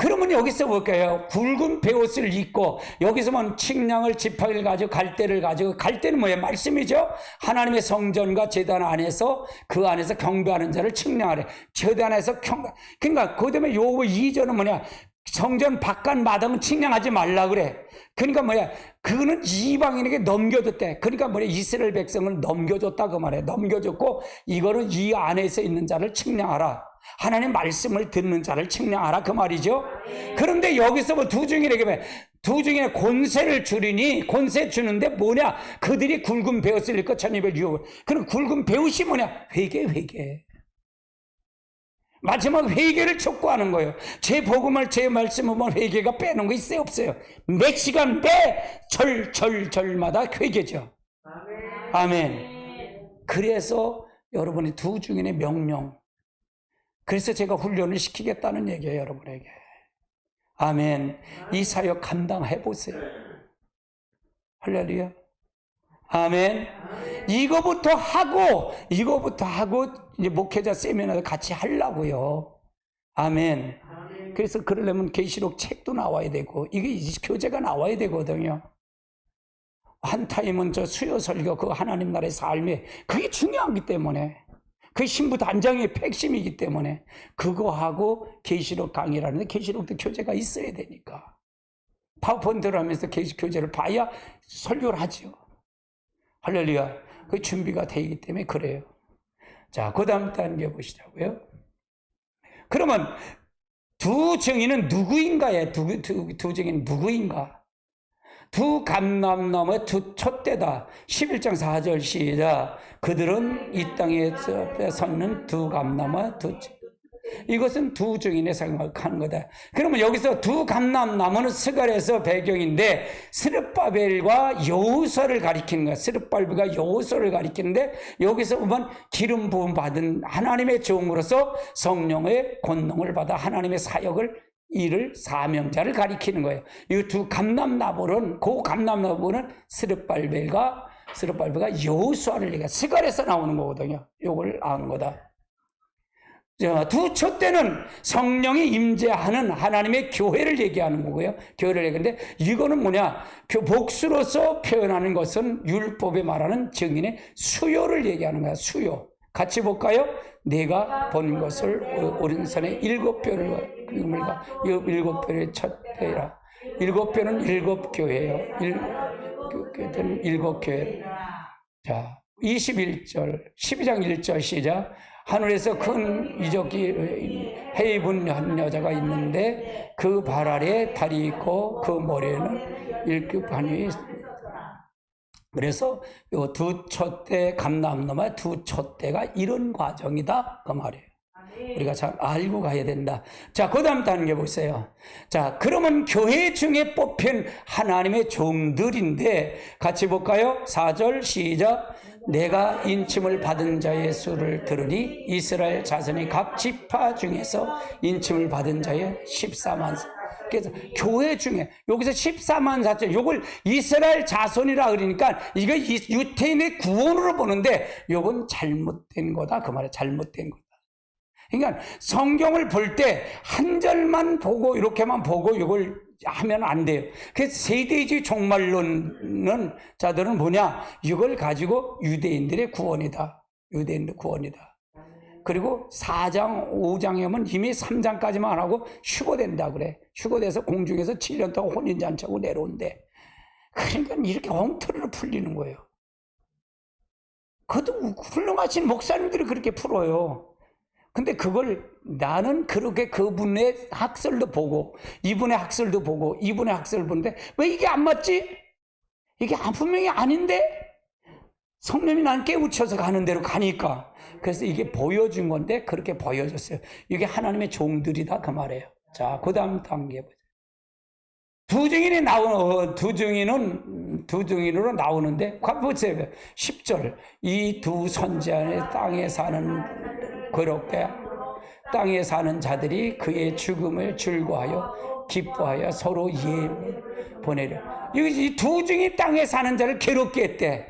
그러면 여기서 볼까요? 굵은 베옷을 입고 여기서만 측량을 지팡이를 가지고 갈대를 가지고, 갈대는 뭐예요? 말씀이죠. 하나님의 성전과 제단 안에서 그 안에서 경배하는 자를 측량하래. 제단에서 그러니까 그 다음에 요 2절은 뭐냐? 성전 바깥 마당은 측량하지 말라 그래. 그러니까 뭐야? 그거는 이방인에게 넘겨줬대. 그러니까 뭐야? 이스라엘 백성을 넘겨줬다 그 말이야. 넘겨줬고 이거는 이 안에서 있는 자를 측량하라. 하나님의 말씀을 듣는 자를 측량하라 그 말이죠. 그런데 여기서 뭐 두 증인의 권세를 주리니, 권세 주는데 뭐냐? 그들이 굵은 베옷을 입고 천입을 유혹. 그럼 굵은 베옷이 뭐냐? 회개. 마지막 회개를 촉구하는 거예요. 제 복음을, 제 말씀을 보면 회개가 빼는 거 있어요, 없어요? 매 시간, 매 절마다 회개죠. 아멘. 그래서 여러분이 두 증인의 명령, 그래서 제가 훈련을 시키겠다는 얘기예요, 여러분에게. 아멘. 이 사역 감당해 보세요. 할렐루야. 아멘. 이거부터 하고 이제 목회자 세미나도 같이 하려고요. 아멘. 그래서 그러려면 계시록 책도 나와야 되고 이게 교재가 나와야 되거든요. 한 타임은 저 수요 설교, 그 하나님 나라의 삶이 그게 중요하기 때문에, 그 신부 단장의 핵심이기 때문에 그거 하고 계시록 강의라는데 계시록도 교재가 있어야 되니까. 파워포인트를 하면서 교재를 봐야 설교를 하죠. 할렐루야. 그 준비가 되기 때문에 그래요. 자, 그 다음 단계 보시자고요. 그러면 두 증인은 누구인가요? 두 증인은 누구인가? 두 감람나무의 두 촛대다. 11장 4절 시작. 그들은 이 땅에 섰는 두 감람나무와 두 이것은 두 증인의 생각하는 거다. 그러면 여기서 두 감람나무는 스갈에서 배경인데 스룹바벨과 여호수아를 가리키는 거야. 스룹바벨과 여호수아를 가리키는데 여기서 보면 기름 부음 받은 하나님의 종으로서 성령의 권능을 받아 하나님의 사역을 일을 사명자를 가리키는 거예요. 이 두 감람나무는 그 감람나무는 스룹바벨과 여호수아를 얘기해. 스갈에서 나오는 거거든요. 요걸 아는 거다. 두 촛대는 성령이 임재하는 하나님의 교회를 얘기하는 거고요. 교회를 얘기하는데 이거는 뭐냐? 복수로서 표현하는 것은 율법에 말하는 증인의 수요를 얘기하는 거야. 수요. 같이 볼까요? 내가 본 것을 오른손에 7뼈를 그물과 7뼈의 촛대라. 7뼈는 7교회예요. 7교회. 자, 21절 12장 1절 시작. 하늘에서 큰 이적이 해 입은 한 여자가 있는데 그 발 아래에 달이 있고 그 머리에는 일급하니. 그래서 요 두 촛대 감람나무의 두 촛대가 이런 과정이다 그 말이에요. 우리가 잘 알고 가야 된다. 자, 그 다음 단계 보세요. 자, 그러면 교회 중에 뽑힌 하나님의 종들인데 같이 볼까요? 4절 시작. 내가 인침을 받은 자의 수를 들으니 이스라엘 자손이 각 지파 중에서 인침을 받은 자의 14만. 그래서 교회 중에 여기서 14만 4천 요걸 이스라엘 자손이라 그러니까 이거 유태인의 구원으로 보는데 요건 잘못된 거다 그 말이야. 잘못된 거다. 그러니까 성경을 볼 때 한 절만 보고 이렇게만 보고 이걸 하면 안 돼요. 그래서 세대주의 종말론은 자들은 뭐냐? 이걸 가지고 유대인들의 구원이다. 유대인들 구원이다. 그리고 4장, 5장에 오면 이미 3장까지만 안 하고 휴거된다 그래. 휴거돼서 공중에서 7년 동안 혼인잔치하고 내려온대. 그러니까 이렇게 엉터리로 풀리는 거예요. 그것도 훌륭하신 목사님들이 그렇게 풀어요. 근데 그걸 나는 그렇게 그분의 학설도 보고 이분의 학설도 보고 이분의 학설을 보는데 왜 이게 안 맞지? 이게 분명히 아닌데? 성령이 난 깨우쳐서 가는 대로 가니까. 그래서 이게 보여준 건데 그렇게 보여졌어요. 이게 하나님의 종들이다 그 말이에요. 자, 그 다음 단계 보자. 두 증인으로 나오는데 보세요. 10절 이 두 선지자의 땅에 사는 괴롭게 땅에 사는 자들이 그의 죽음을 즐거워하여 기뻐하여 서로 예물 보내려. 이 두 증인 땅에 사는 자를 괴롭게 했대.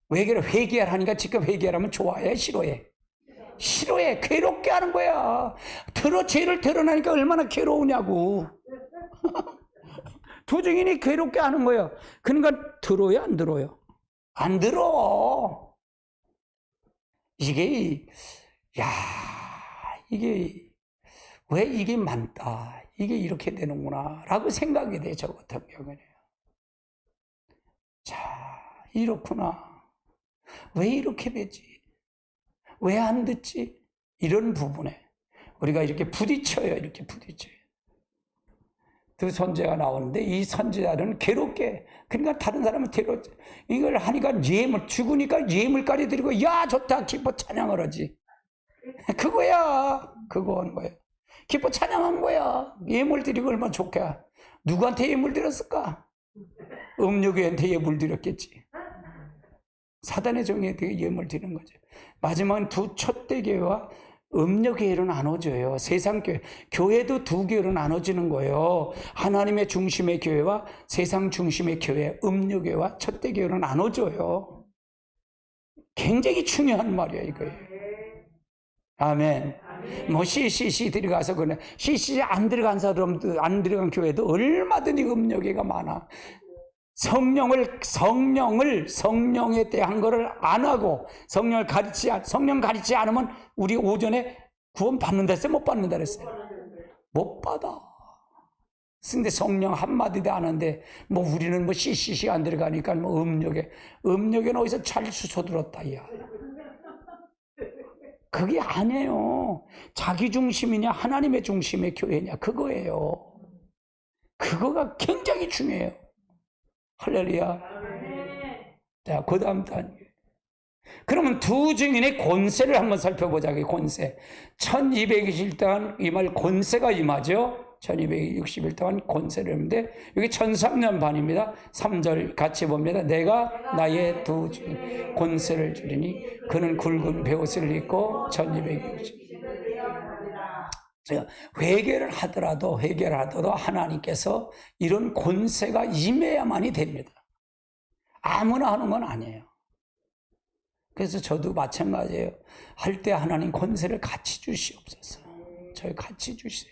왜 그래? 회개하라니까 지금 회개하면 좋아해? 싫어해? 싫어해. 괴롭게 하는 거야. 죄를 드러나니까 얼마나 괴로우냐고. 두 증인이 괴롭게 하는 거예요. 그러니까 들어요, 안 들어요? 안 들어. 이게 왜 이게 많다. 이게 이렇게 되는구나. 라고 생각이 돼, 저 같은 경우에는. 자, 이렇구나. 왜 이렇게 되지? 왜 안 듣지? 이런 부분에 우리가 이렇게 부딪혀요. 이렇게 부딪혀요. 두 선지자가 나오는데 이 선지자는 괴롭게, 그러니까 다른 사람은 괴롭지. 이걸 하니까 죽으니까 예물까지 드리고 야 좋다 기뻐 찬양을 하지. 그거야. 그거 하는 거야. 기뻐 찬양한 거야. 예물 드리고 얼마나 좋게. 누구한테 예물 드렸을까? 음료교회한테 예물 드렸겠지. 사단의 종에게 예물 드리는 거죠. 마지막은 두 촛대 교회와 음료교회로 나눠져요. 세상교회. 교회도 두 교회로 나눠지는 거예요. 하나님의 중심의 교회와 세상 중심의 교회, 음료교회와 촛대 교회로 나눠져요. 굉장히 중요한 말이에요, 이거예요. 아멘. 뭐 CCC 들어가서 그래. CCC 안 들어간 사람도, 안 들어간 교회도 얼마든지 음료교회가 많아. 성령에 대한 거를 안 하고 성령 가르치지 않으면 우리 오전에 구원 받는다 했어요? 못 받는다 했어요? 못 받아. 근데 성령 한마디도 안 하는데, 뭐 우리는 뭐 CCC 안 들어가니까 뭐 음력에는 어디서 잘 수소들었다, 야. 그게 아니에요. 자기 중심이냐, 하나님의 중심의 교회냐, 그거예요. 그거가 굉장히 중요해요. 할렐루야. 자, 그 다음 단계. 그러면 두 증인의 권세를 한번 살펴보자. 권세. 1220일 동안 이 말 권세가 임하죠. 1260일 동안 권세를 했는데 여기 1003년 반입니다. 3절 같이 봅니다. 내가 나의 두 증인 권세를 주리니 그는 굵은 베옷을 입고 1260. 회개를 하더라도 하나님께서 이런 권세가 임해야만이 됩니다. 아무나 하는 건 아니에요. 그래서 저도 마찬가지예요. 할 때 하나님 권세를 같이 주시옵소서. 저희 같이 주세요.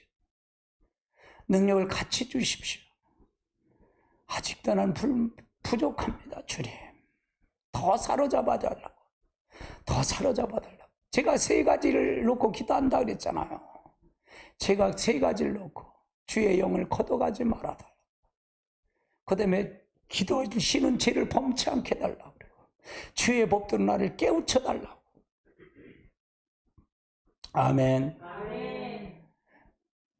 능력을 같이 주십시오. 아직도 난 부족합니다, 주님. 더 사로잡아 달라고. 더 사로잡아 달라고. 제가 3가지를 놓고 기도한다 그랬잖아요. 제가 3가지를 놓고 주의 영을 거둬가지 말아 달라고. 그 다음에 기도하시는 죄를 범치 않게 달라고. 주의 법대로 나를 깨우쳐 달라고. 아멘.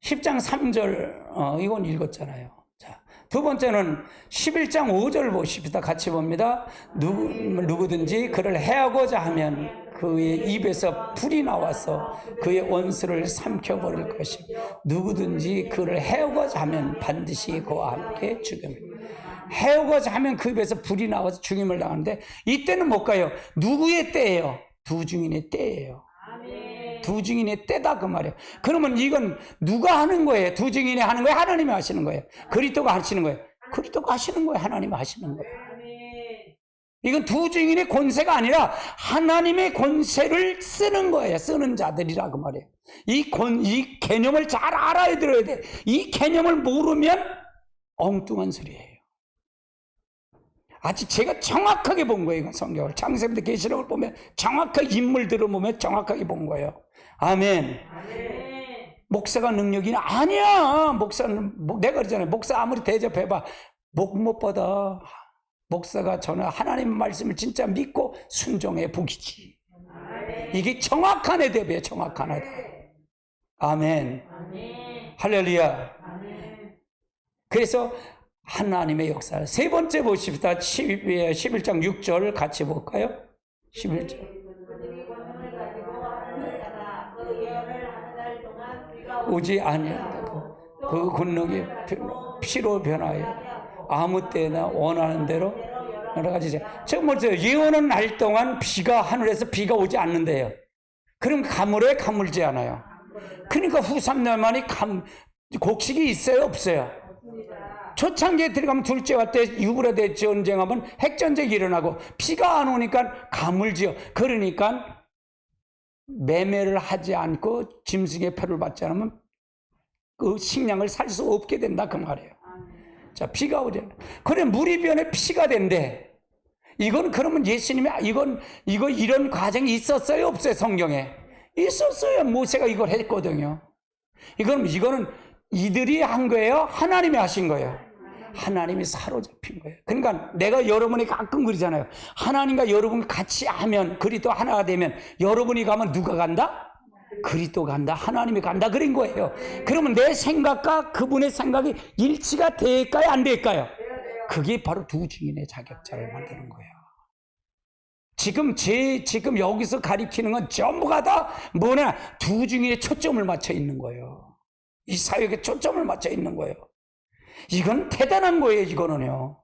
10장 3절 이건 읽었잖아요. 자, 두 번째는 11장 5절 보십시다. 같이 봅니다. 누구든지 그를 해하고자 하면 그의 입에서 불이 나와서 그의 원수를 삼켜버릴 것이고 누구든지 그를 해하고자 하면 반드시 그와 함께 죽음입니다. 해오고자 하면 그 입에서 불이 나와서 죽임을 당하는데 이때는 못 가요. 누구의 때예요? 두 증인의 때예요. 두 증인의 때다 그 말이에요. 그러면 이건 누가 하는 거예요? 두 증인이 하는 거예요? 하나님이 하시는 거예요? 그리스도가 하시는 거예요? 그리스도가 하시는 거예요? 하나님이 하시는 거예요? 이건 두 증인의 권세가 아니라 하나님의 권세를 쓰는 거예요. 쓰는 자들이라 그 말이에요. 이 개념을 잘 알아야 들어야 돼. 이 개념을 모르면 엉뚱한 소리예요. 아직 제가 정확하게 본 거예요. 이건 성경을. 창세부터 계시록을 보면 정확하게 인물들을 보면 정확하게 본 거예요. 아멘. 목사가 능력이 아니야. 목사는 내가 그러잖아요. 목사 아무리 대접해봐 목 못 받아. 목사가 저는 하나님 말씀을 진짜 믿고 순종해 복이지. 이게 정확한 애대비예요. 정확한 애대. 아멘. 할렐루야. 그래서 하나님의 역사. 세 번째 보십시다. 11장 6절 같이 볼까요? 11절. 오지 아니한다고 그 권능이 피로 변하여 아무 때나 원하는 대로 여러 가지. 지금 뭐죠? 예언은 할 동안 비가 하늘에서 비가 오지 않는데요. 그럼 가물에 가물지 않아요. 그러니까 후 3년 만에 곡식이 있어요, 없어요? 초창기에 들어가면 둘째와 때 유브라데 전쟁하면 핵전쟁이 일어나고 비가 안 오니까 가물지요. 그러니까 매매를 하지 않고 짐승의 표를 받지 않으면 그 식량을 살 수 없게 된다 그 말이에요. 자, 비가 오잖아요. 그래 물이 변해 피가 된대. 이건 그러면 예수님이 이런 과정이 있었어요, 없어요? 성경에 있었어요. 모세가 이걸 했거든요. 이거는 이들이 한 거예요? 하나님이 하신 거예요? 하나님이 사로잡힌 거예요. 그러니까 내가 여러분이 가끔 그러잖아요. 하나님과 여러분 같이 하면 그리스도 하나가 되면 여러분이 가면 누가 간다? 그리스도 간다. 하나님이 간다. 그런 거예요. 그러면 내 생각과 그분의 생각이 일치가 될까요? 안 될까요? 그게 바로 두 증인의 자격자를 만드는 거예요. 지금 여기서 가리키는 건 전부가 다 뭐냐? 두 증인의 초점을 맞춰 있는 거예요. 이 사역에 초점을 맞춰 있는 거예요. 이건 대단한 거예요. 이거는요.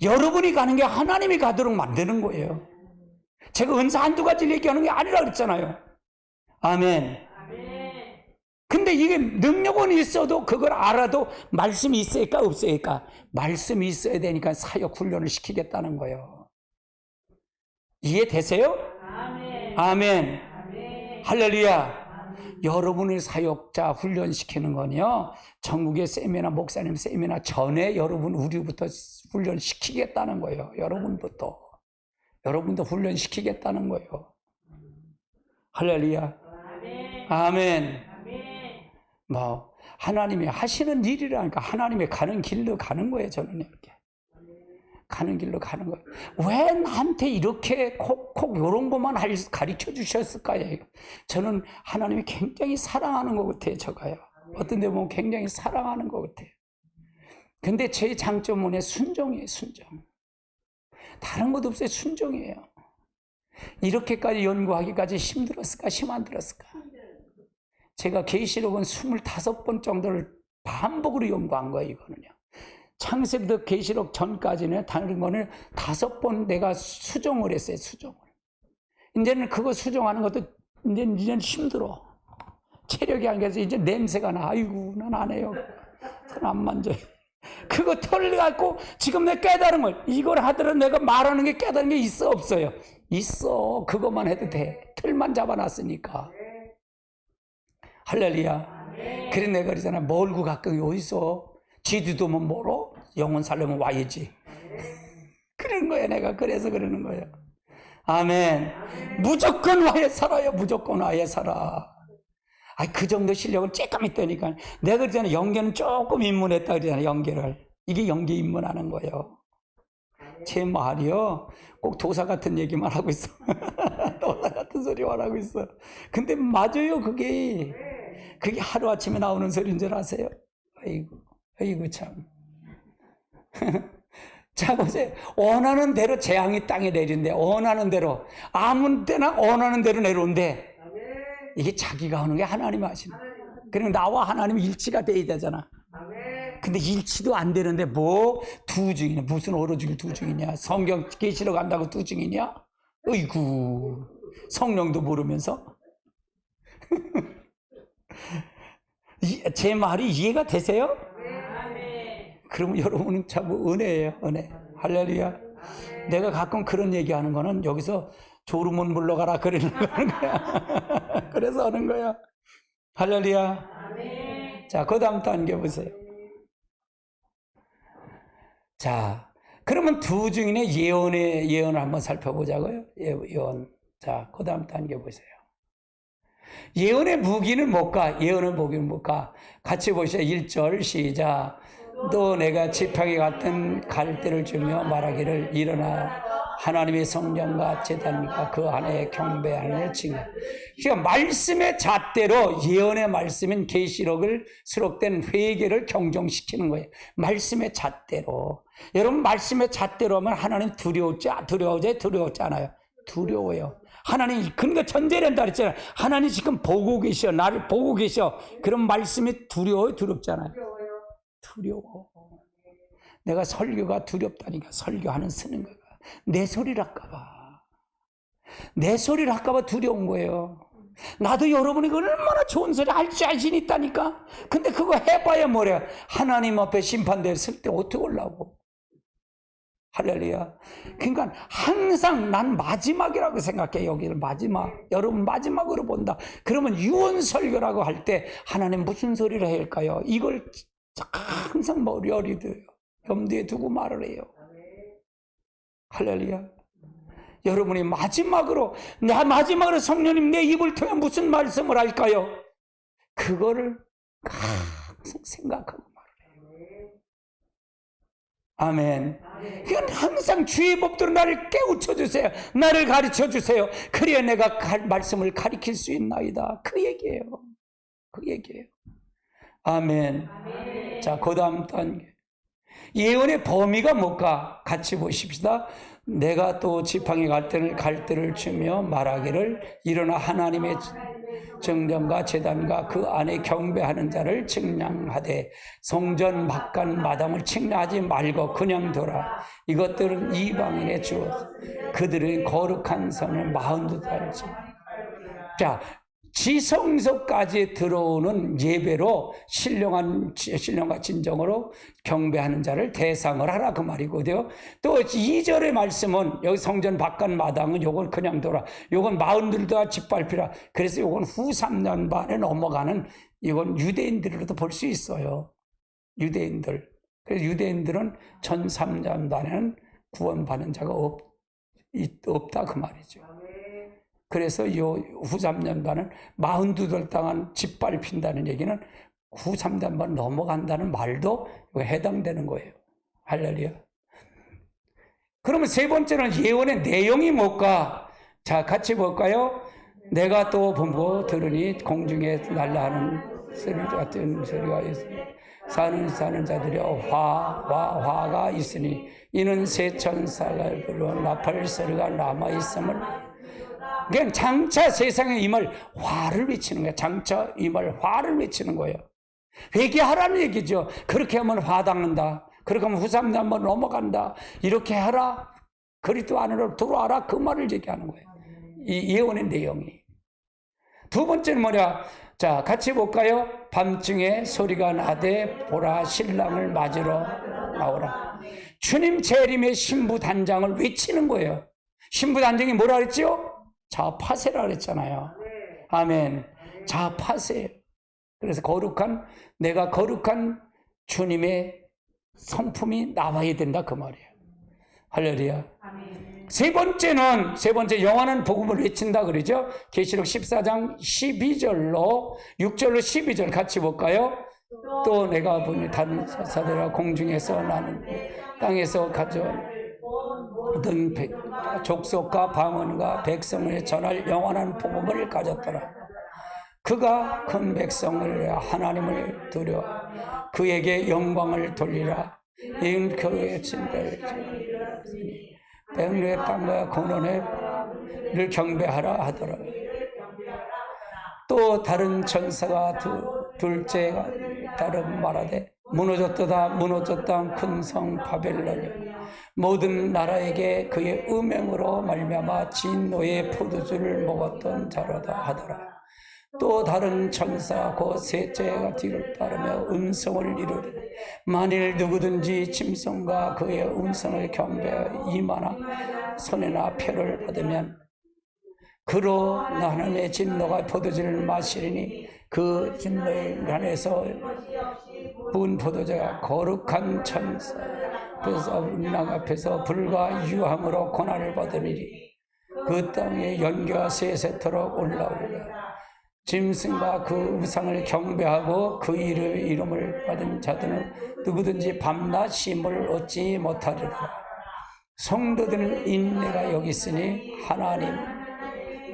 여러분이 가는 게 하나님이 가도록 만드는 거예요. 제가 은사 한두 가지를 얘기하는 게 아니라 그랬잖아요. 아멘. 근데 이게 능력은 있어도 그걸 알아도 말씀이 있어야까 없어야까? 말씀이 있어야 되니까 사역 훈련을 시키겠다는 거예요. 이해되세요? 아멘. 할렐루야. 여러분의 사역자 훈련시키는 건요, 전국의 세미나 목사님 세미나 전에 우리부터 훈련시키겠다는 거예요. 여러분도 훈련시키겠다는 거예요. 할렐루야. 아멘. 하나님이 하시는 일이라니까 하나님이 가는 길로 가는 거예요. 저는 이렇게 가는 길로 가는 거예요. 왜 나한테 이렇게 콕콕 이런 것만 가르쳐 주셨을까요? 저는 하나님이 굉장히 사랑하는 것 같아요. 저가요. 어떤 데 보면 굉장히 사랑하는 것 같아요. 근데 제 장점은 순종이에요. 순종. 다른 것 없어요. 순종이에요. 이렇게까지 연구하기까지 힘들었을까? 힘 안 들었을까? 제가 계시록은 25번 정도를 반복으로 연구한 거예요. 이거는요. 창세기부터 계시록 전까지는 다른 거는 5번 내가 수정을 했어요. 수정을. 이제는 그거 수정하는 것도 이제는 힘들어. 체력이 안 돼서 이제 냄새가 나. 아이고, 난 안 해요. 손 안 만져요. 그거 털려갖고 지금 내가 깨달은 걸 이걸 하더라도 내가 말하는 게 깨달은 게 있어 없어요? 있어. 그것만 해도 돼. 틀만 잡아놨으니까. 할렐루야. 그래 내가 그러잖아. 멀고 가까이 어디서 지도도면 멀어? 영혼 살려면 와야지. 그러는 거야. 내가 그래서 그러는 거예요. 아멘. 무조건 와야 살아요. 무조건 와야 살아. 그 정도 실력은 조금 있다니까. 내가 그러잖아. 연계는 조금 입문했다 그러잖아. 연계를. 이게 연계 입문하는 거예요. 제 말이요. 꼭 도사 같은 얘기만 하고 있어. 도사 같은 소리만 하고 있어. 근데 맞아요. 그게 하루아침에 나오는 소리인 줄 아세요? 아이고 참. 자 보세요. 원하는 대로 재앙이 땅에 내린대. 원하는 대로. 아무 때나 원하는 대로 내려온대. 이게 자기가 하는 게 하나님이 하시는 거예요. 그리고 나와 하나님이 일치가 돼야 되잖아. 근데 일치도 안 되는데 두 중이냐? 무슨 얼어 죽일 두 중이냐? 성경 계시록 간다고 두 중이냐? 어이구, 성령도 모르면서. 제 말이 이해가 되세요? 그러면 여러분은 참 은혜예요. 은혜. 할렐루야. 내가 가끔 그런 얘기하는 거는 여기서 졸음은 물러가라 그러는 거야. 그래서 하는 거야. 할렐루야. 자, 그 다음 단계 보세요. 자, 그러면 두 중인의 예언을 한번 살펴보자고요. 예언. 자, 그 다음 단계 보세요. 예언의 무기는 뭘까? 예언의 무기는 뭘까? 같이 보시죠. 1절 시작. 또 내가 지팡이 같은 갈대를 주며 말하기를 일어나 하나님의 성령과 제단과 그 안에 경배하는 칭해. 그러니까 말씀의 잣대로 예언의 말씀인 계시록을 수록된 회개를 경종시키는 거예요. 말씀의 잣대로. 여러분 말씀의 잣대로 하면 하나님 두려웠지 않아요? 두려워요. 하나님 그러니까 전제된다 그랬잖아요. 하나님 지금 보고 계셔. 나를 보고 계셔. 그런 말씀이 두렵지 않아요? 두려워. 내가 설교가 두렵다니까. 설교하는 쓰는 거야. 내 소리를 할까봐. 내 소리를 할까봐 두려운 거예요. 나도 여러분이 얼마나 좋은 소리 할 자신 있다니까. 근데 그거 해봐야 뭐래요? 하나님 앞에 심판대에 설 때 어떻게 올라오고. 할렐루야. 그러니까 항상 난 마지막이라고 생각해. 여기를 마지막. 여러분 마지막으로 본다. 그러면 유언 설교라고 할 때 하나님 무슨 소리를 해야 할까요? 이걸 항상 머리 어리도요. 염두에 두고 말을 해요. 할렐루야. 여러분이 마지막으로 성령님 내 입을 통해 무슨 말씀을 할까요? 그거를 항상 생각하고 말을 해요. 아멘. 그건 항상 주의 법대로 나를 깨우쳐 주세요. 나를 가르쳐 주세요. 그래야 내가 말씀을 가리킬 수 있나이다. 그 얘기예요. 아멘. 자, 그 다음 단계. 예언의 범위가 뭘까? 같이 보십시다. 내가 또 지팡이 갈대를 주며 말하기를 일어나 하나님의 정전과 제단과 그 안에 경배하는 자를 측량하되 성전 밖간 마당을 측량하지 말고 그냥 둬라. 이것들은 이방인의 주어 그들의 거룩한 선을 42달째. 자, 지성소까지 들어오는 예배로 신령과 진정으로 경배하는 자를 대상을 하라 그 말이거든요. 또 2절의 말씀은 여기 성전 바깥 마당은 요건 그냥 둬라. 요건 42다 짓밟히라. 그래서 요건 후 3년 반에 넘어가는 이건 유대인들로도 볼 수 있어요. 유대인들. 그래서 유대인들은 전 3년 반에는 구원받는 자가 없다 그 말이죠. 그래서 요 후 3년 반은 42돌 땅은 짓밟힌다는 얘기는 후 3단만 넘어간다는 말도 해당되는 거예요. 할렐루야. 그러면 세 번째는 예언의 내용이 뭘까? 자, 같이 볼까요? 내가 또 보고 들으니 공중에 날라하는 소리 같은 소리가 있으니 사는 자들이 화가 있으니 이는 새 천사가 불러 나팔 소리가 남아있음을, 그러니까 장차 세상에 임할 화를 외치는 거예요. 장차 임할 화를 외치는 거예요. 회개하라는 얘기죠. 그렇게 하면 화당한다. 그렇게 하면 후삼도 한번 넘어간다. 이렇게 하라. 그리스도 안으로 들어와라. 그 말을 얘기하는 거예요. 이 예언의 내용이. 두 번째는 뭐냐? 자, 같이 볼까요? 밤중에 소리가 나되 보라 신랑을 맞으러 나오라. 주님 재림의 신부 단장을 외치는 거예요. 신부 단장이 뭐라 그랬죠? 자파세라 그랬잖아요. 아멘. 자파세. 그래서 내가 거룩한 주님의 성품이 나와야 된다 그 말이에요. 할렐루야. 세 번째 영원한 복음을 외친다 그러죠. 계시록 14장 12절로 6절로 12절 같이 볼까요? 또 내가 보니 다른 사사들아 공중에서 나는 땅에서 가져온 모든 족속과 방언과 백성을 전할 영원한 복음을 가졌더라. 그가 큰 백성을 하나님을 두려 그에게 영광을 돌리라. 이은 그의 진대를 백루의 땅과 고난을 경배하라 하더라. 또 다른 천사가 둘째가 다른 말하되 무너졌다 큰 성 바벨론이여 모든 나라에게 그의 음행으로 말미암아 진노의 포도주를 먹었던 자로다 하더라. 또 다른 천사 곧 셋째가 뒤를 따르며 음성을 이루되 만일 누구든지 짐승과 그의 음성을 경배하여 이마나 손에나 표를 받으면 그로 하나님의 진노가 포도주를 마시리니 그 진노에 관해서 부은 포도주가 거룩한 천사 그래서 운명 앞에서 불과 유황으로 고난을 받으리니 그 땅에 연기가 세세토록 올라오리라. 짐승과 그 우상을 경배하고 그 이름을 받은 자들은 누구든지 밤낮 쉼을 얻지 못하리라. 성도들은 인내가 여기 있으니 하나님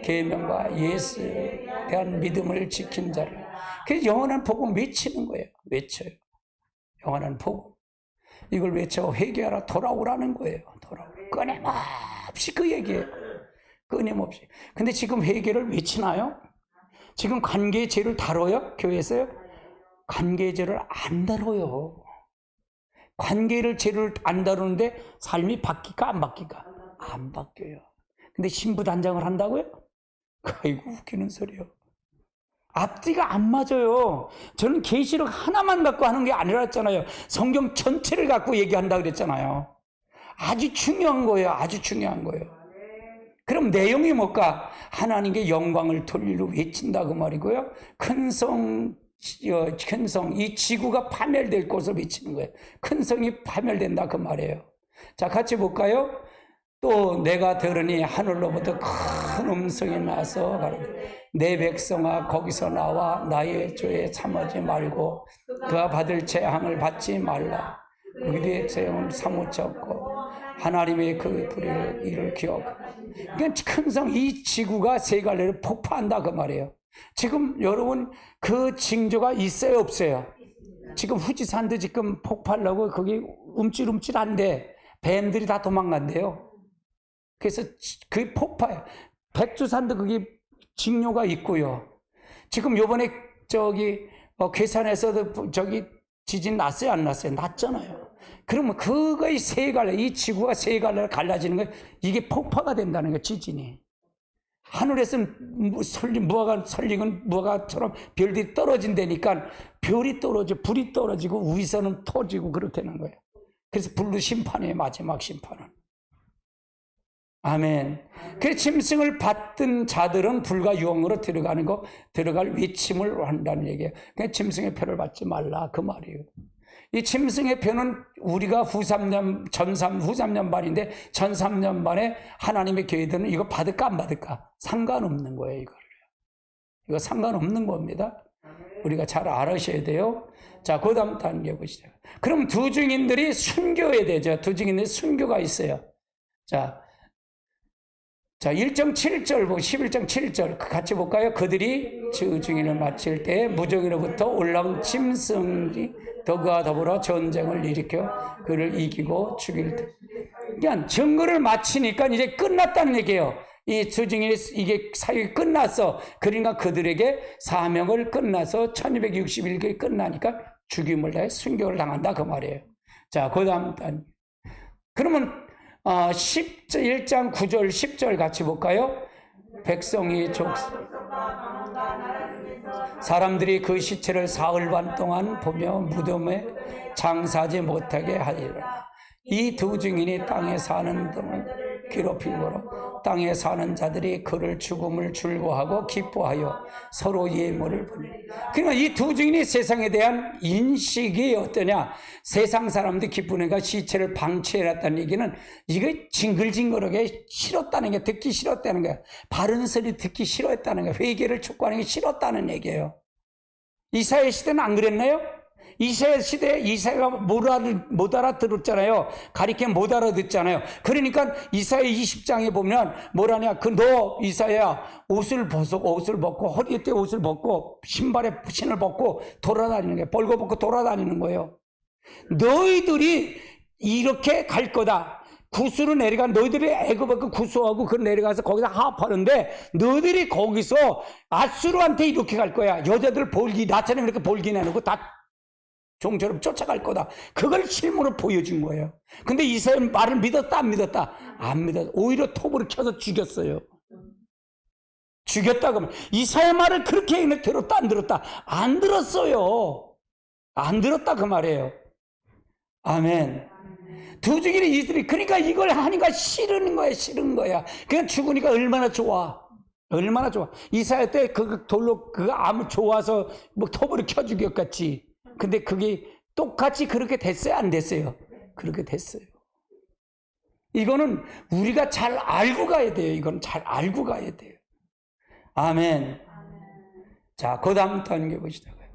계명과 예수에 대한 믿음을 지킨 자를. 그래서 영원한 복음 외치는 거예요. 외쳐요. 영원한 복음. 이걸 외쳐 회개하라 돌아오라는 거예요. 돌아오라. 끊임없이 그 얘기예요. 끊임없이. 근데 지금 회개를 외치나요? 지금 관계의 죄를 다뤄요? 교회에서요? 관계의 죄를 안 다뤄요. 관계를 죄를 안 다루는데 삶이 바뀔까 안 바뀔까? 안 바뀌어요. 근데 신부 단장을 한다고요? 아이고 웃기는 소리요. 앞뒤가 안 맞아요. 저는 계시록 하나만 갖고 하는 게 아니라 했잖아요. 성경 전체를 갖고 얘기한다 그랬잖아요. 아주 중요한 거예요. 아주 중요한 거예요. 그럼 내용이 뭘까? 하나님께 영광을 돌리러 외친다 그 말이고요. 큰 성, 이 지구가 파멸될 곳을 외치는 거예요. 큰 성이 파멸된다 그 말이에요. 자, 같이 볼까요? 또 내가 들으니 하늘로부터 큰 음성이 나서 가로되 내 백성아 거기서 나와 나의 죄에 참하지 말고 그가 받을 재앙을 받지 말라. 그들의 죄를 사무쳤고 하나님의 그 불의를 이를 기억하고. 그러니까 큰 성 이 지구가 세 갈래로 폭파한다 그 말이에요. 지금 여러분 그 징조가 있어요 없어요? 지금 후지산도 지금 폭발하려고 거기 움찔움찔한데 뱀들이 다 도망간대요. 그래서 그 폭파예요. 백두산도 거기 징조가 있고요. 지금 요번에 괴산에서도 지진 났어요 안 났어요? 났잖아요. 그러면 그거의 세 갈래, 이 지구가 세 갈래로 갈라지는 거예요. 이게 폭파가 된다는 거예요, 지진이. 하늘에서 무화과 설익은 무화과처럼 별들이 떨어진다니까 별이 떨어져, 불이 떨어지고 위선은 터지고 그렇게 하는 거예요. 그래서 불로 심판이에요, 마지막 심판은. 아멘. 그 짐승을 받던 자들은 불과 유황으로 들어갈 외침을 한다는 얘기예요. 그러니까 짐승의 표를 받지 말라 그 말이에요. 이 짐승의 표는 우리가 후 3년 반인데 전 3년 반에 하나님의 교회들은 이거 받을까 안 받을까? 상관없는 거예요, 이거 상관없는 겁니다. 우리가 잘 알으셔야 돼요. 자, 그 다음 단계 보시죠. 그럼 두 증인들이 순교해야 되죠. 두 증인들이 순교가 있어요. 자, 1장 7절 보고 11장 7절 같이 볼까요? 그들이 주 증인을 마칠 때 무적으로부터 올라온 짐승이 그와 더불어 전쟁을 일으켜 그를 이기고 죽일 때. 그러니까 증거를 마치니까 이제 끝났다는 얘기예요. 이 주증인이 이게 사역이 끝났어. 그러니까 그들에게 사명을 끝나서 1261일이 끝나니까 죽임을 당해 순교를 당한다 그 말이에요. 자, 그 다음 단. 그러면 1장 9절 10절 같이 볼까요? 백성이 사람들이 그 시체를 사흘 반 동안 보며 무덤에 장사하지 못하게 하리라. 이 두 증인이 땅에 사는 동안 괴롭힌 거로 땅에 사는 자들이 그를 죽음을 즐거워하고 기뻐하여 서로 예물을 보내리라. 그러니까 이 두 증인이 세상에 대한 인식이 어떠냐? 세상 사람들이 기쁘니까 시체를 방치해놨다는 얘기는 이게 징글징글하게 싫었다는 게, 듣기 싫었다는 거야. 바른 소리 듣기 싫었다는 거야. 회개를 촉구하는 게 싫었다는 얘기예요. 이사야 시대는 안 그랬나요? 이사야 시대에 이사야가 못 알아들었잖아요. 가리켜 못 알아듣잖아요. 그러니까 이사야 20장에 보면 뭐라냐? 너 이사야 옷을 벗고 허리에 옷을 벗고 신발에 신을 벗고 돌아다니는 거예요. 벌거벗고 돌아다니는 거예요. 너희들이 이렇게 갈 거다. 구스로 내려가 너희들이 애굽에서 구스하고 그 내려가서 거기서 하합하는데 너희들이 거기서 아수르한테 이렇게 갈 거야. 여자들 나처럼 이렇게 볼기 내놓고 다 종처럼 쫓아갈 거다. 그걸 실물로 보여준 거예요. 근데 이사야 말을 믿었다 안 믿었다? 안 믿었다. 오히려 톱으로 켜서 죽였어요. 죽였다 그러면 이사야 말을 그렇게 들었다 안 들었다? 안 들었어요. 안 들었다 그 말이에요. 아멘. 두 증인이 이들이 그러니까 이걸 하니까 싫은 거야. 그냥 죽으니까 얼마나 좋아. 얼마나 좋아. 이사야 때 그 돌로 그거 아무 좋아서 뭐 톱으로 켜 죽였겠지. 근데 그게 똑같이 그렇게 됐어요? 안 됐어요? 그렇게 됐어요. 이거는 우리가 잘 알고 가야 돼요. 이건 잘 알고 가야 돼요. 아멘. 자, 그 다음 단계 보시다가요.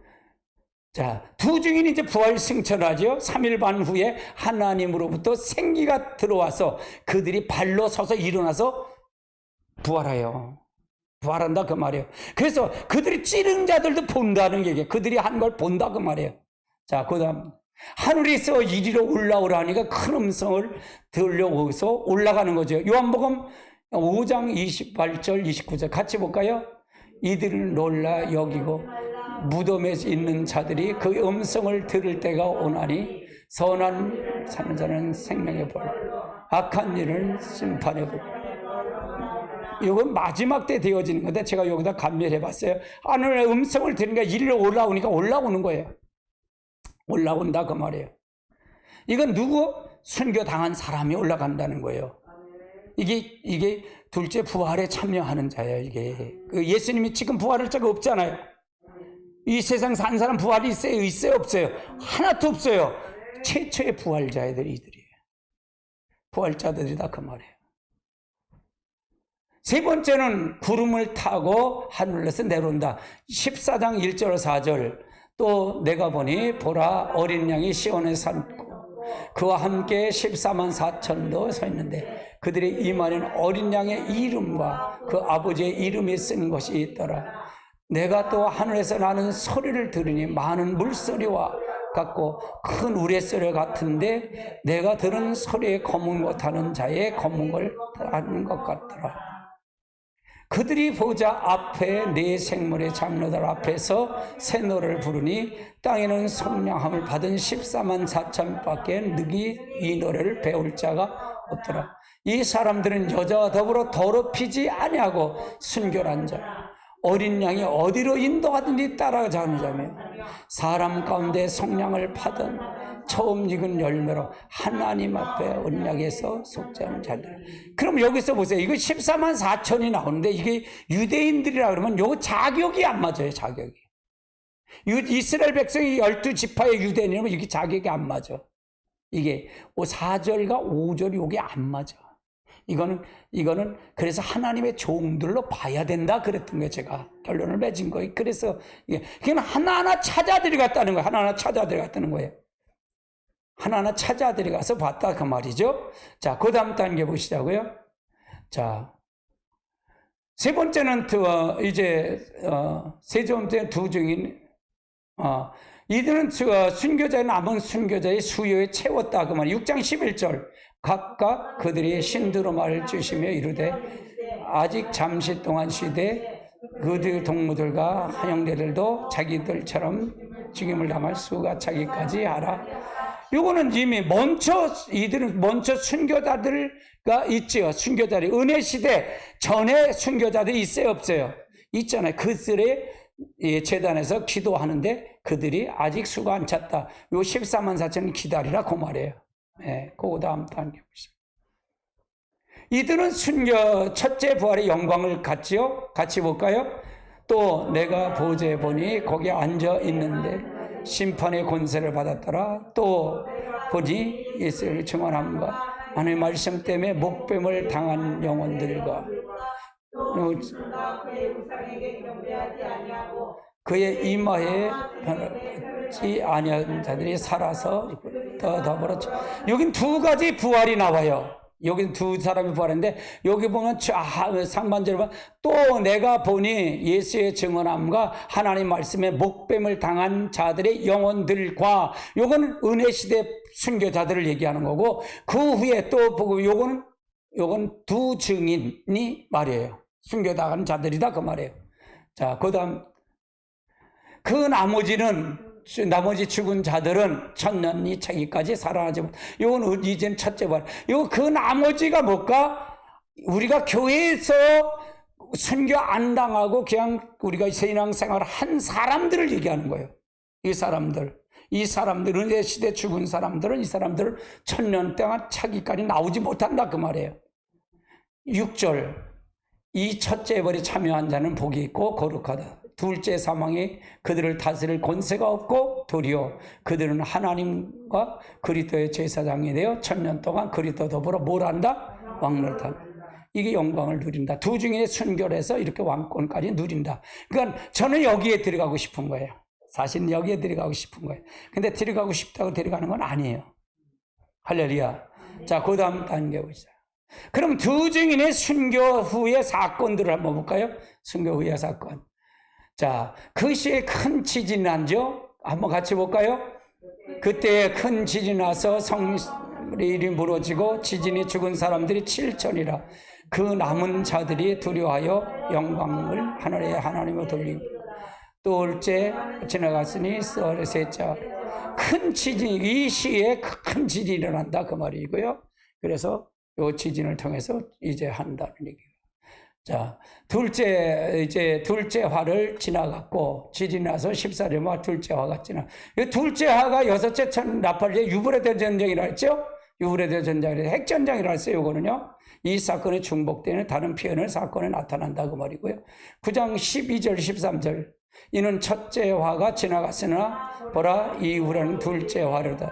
자, 두 증인이 이제 부활 승천하죠. 3일 반 후에 하나님으로부터 생기가 들어와서 그들이 발로 서서 일어나서 부활해요. 부활한다 그 말이에요. 그래서 그들이 찌른 자들도 본다는 얘기예요. 그들이 한 걸 본다 그 말이에요. 자, 그 다음 하늘에서 이리로 올라오라 하니까 큰 음성을 들려오서 올라가는 거죠. 요한복음 5장 28절 29절 같이 볼까요? 이들을 놀라 여기고 무덤에 있는 자들이 그 음성을 들을 때가 오나니 선한 사는 자는 생명의 벌, 악한 일은 심판의 벌. 이건 마지막 때 되어지는 건데 제가 여기다 감별해 봤어요. 하늘의 음성을 들으니까 이리로 올라오니까 올라오는 거예요. 올라온다 그 말이에요. 이건 누구? 순교당한 사람이 올라간다는 거예요. 이게 둘째 부활에 참여하는 자예요. 이게 예수님이 지금 부활할 자가 없잖아요. 이 세상 산 사람 부활이 있어요 없어요? 하나도 없어요. 최초의 부활자들이 이들이에요. 부활자들이다 그 말이에요. 세 번째는 구름을 타고 하늘에서 내려온다. 14장 1절 4절 또 내가 보니 보라 어린 양이 시온에 섰고 그와 함께 14만 4천도 서 있는데 그들의 이마에는 어린 양의 이름과 그 아버지의 이름이 쓴 것이 있더라. 내가 또 하늘에서 나는 소리를 들으니 많은 물소리와 같고 큰 우레소리 같은데 내가 들은 소리에 검은 것하는 자의 검은 걸 하는 것 같더라. 그들이 보자 앞에 네 생물의 장로들 앞에서 새 노래를 부르니 땅에는 속량함을 받은 14만 4천밖에 능히 이 노래를 배울 자가 없더라. 이 사람들은 여자와 더불어 더럽히지 아니하고 순결한 자 어린 양이 어디로 인도하든지 따라가자는 자며 사람 가운데 속량을 받은 처음 익은 열매로 하나님 앞에 언약에서 속죄하는 자들. 그럼 여기서 보세요. 이거 14만 4천이 나오는데 이게 유대인들이라 그러면 요 자격이 안 맞아요. 자격이. 이스라엘 백성이 12지파의 유대인이면 이게 자격이 안 맞아. 이게 4절과 5절이 이게 안 맞아. 이거는 그래서 하나님의 종들로 봐야 된다 그랬던 거예요. 제가 결론을 맺은 거예요. 그래서 이게 하나하나 찾아 들어갔다는 거예요. 하나하나 찾아 들어갔다는 거예요. 하나하나 찾아 들어가서 봤다 그 말이죠. 자, 그 다음 단계 보시자고요. 자, 세 번째는 세 번째 두 증인 이들은 순교자의 남은 순교자의 수요에 채웠다 그 말. 6장 11절 각각 그들이 신두로 말을 주시며 이르되 아직 잠시 동안 쉬되 그들 동무들과 한영대들도 자기들처럼 죽임을 당할 수가 차기까지 하라. 요거는 이미 이들은 먼저 순교자들가 있지요. 순교자들이 은혜 시대 전에 순교자들이 있어요, 없어요? 있잖아요. 그들의 재단에서 기도하는데 그들이 아직 수가 안 찼다. 요 14만 4천을 기다리라 그 말이에요. 네, 그 다음 단계 보시죠. 이들은 첫째 부활의 영광을 갖지요. 같이 볼까요? 또 내가 보좌에 보니 거기에 앉아 있는데 심판의 권세를 받았더라. 또 보니 예수를 증언함과 하나님의 말씀 때문에 목뱀을 당한 영혼들과 그의 이마에 변하지 아니한 자들이 살아서 더불어. 여긴 두 가지 부활이 나와요. 여긴 두 사람이 부활했는데 여기 보면 상반절에 보면 또 내가 보니 예수의 증언함과 하나님 말씀에 목뱀을 당한 자들의 영혼들과 요거는 은혜 시대 순교자들을 얘기하는 거고 그 후에 또 보고 요건 두 증인이 말이에요. 순교당한 자들이다 그 말이에요. 자, 그다음 나머지 죽은 자들은 천년이 차기까지 살아나지 못. 이건 이젠 첫째 발. 그 나머지가 뭘까? 우리가 교회에서 순교 안 당하고 그냥 우리가 신앙생활 한 사람들을 얘기하는 거예요. 이 사람들 은혜 시대 죽은 사람들은 이 사람들을 천년 동안 차기까지 나오지 못한다 그 말이에요. 6절 이 첫째 벌에 참여한 자는 복이 있고 거룩하다. 둘째 사망이 그들을 다스릴 권세가 없고 도리어 그들은 하나님과 그리스도의 제사장이 되어 천년 동안 그리스도 더불어 뭘 한다? 왕노릇한다. 이게 영광을 누린다. 두 중에 순결해서 이렇게 왕권까지 누린다. 그러니까 저는 여기에 들어가고 싶은 거예요. 사실은 여기에 들어가고 싶은 거예요. 근데 들어가고 싶다고 들어가는 건 아니에요. 할렐루야. 자, 그 다음 단계 보시죠. 그럼 두 증인의 순교 후의 사건들을 한번 볼까요? 순교 후의 사건. 자, 그 시에 큰 지진이 나죠? 한번 같이 볼까요? 그때 큰 지진이 나서 성일이 무너지고 지진이 죽은 사람들이 7천이라. 그 남은 자들이 두려워하여 영광을 하늘에 하나님으로 돌리고 둘째 지나갔으니 셋째 큰 지진, 이 시에 큰 지진이 일어난다 그 말이고요. 그래서 이 지진을 통해서 이제 한다는 얘기예요. 자, 둘째 화를 지나갔고 지진이 나서 14년만 둘째 화가 지나. 이 둘째 화가 여섯째 나팔제 유브라데 전쟁이라 했죠? 유브라데 전쟁이라 핵전쟁이라 했어요. 이거는요. 이 사건에 중복되는 다른 표현을 사건에 나타난다 그 말이고요. 9장 12절 13절 이는 첫째 화가 지나갔으나 보라 이후로는 둘째 화로다.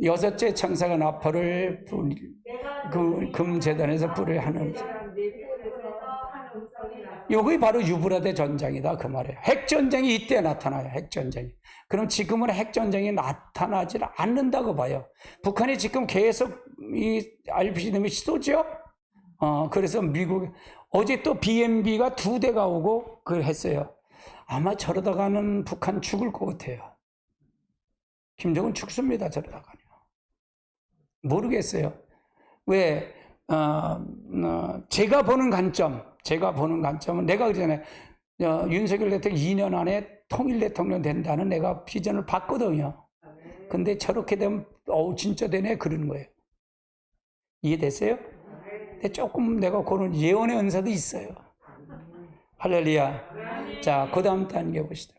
여섯째 천사가 나팔을 그 금제단에서 불을 하는 요게 바로 유브라데 전쟁이다 그 말이에요. 핵전쟁이 이때 나타나요. 핵전쟁이. 그럼 지금은 핵전쟁이 나타나지 않는다고 봐요. 북한이 지금 계속 이 RPG님이 시도죠. 그래서 미국 어제 또 BMB가 2대가 오고 그걸 했어요. 아마 저러다가는 북한 죽을 것 같아요. 김정은 죽습니다. 저러다가는. 모르겠어요. 왜? 제가 보는 관점은 내가 그러잖아요. 윤석열 대통령 2년 안에 통일 대통령 된다는 내가 비전을 봤거든요. 근데 저렇게 되면 진짜 되네 그러는 거예요. 이해되세요? 근데 조금 내가 그런 예언의 은사도 있어요. 할렐루야. 자, 그 다음 단계 보시죠.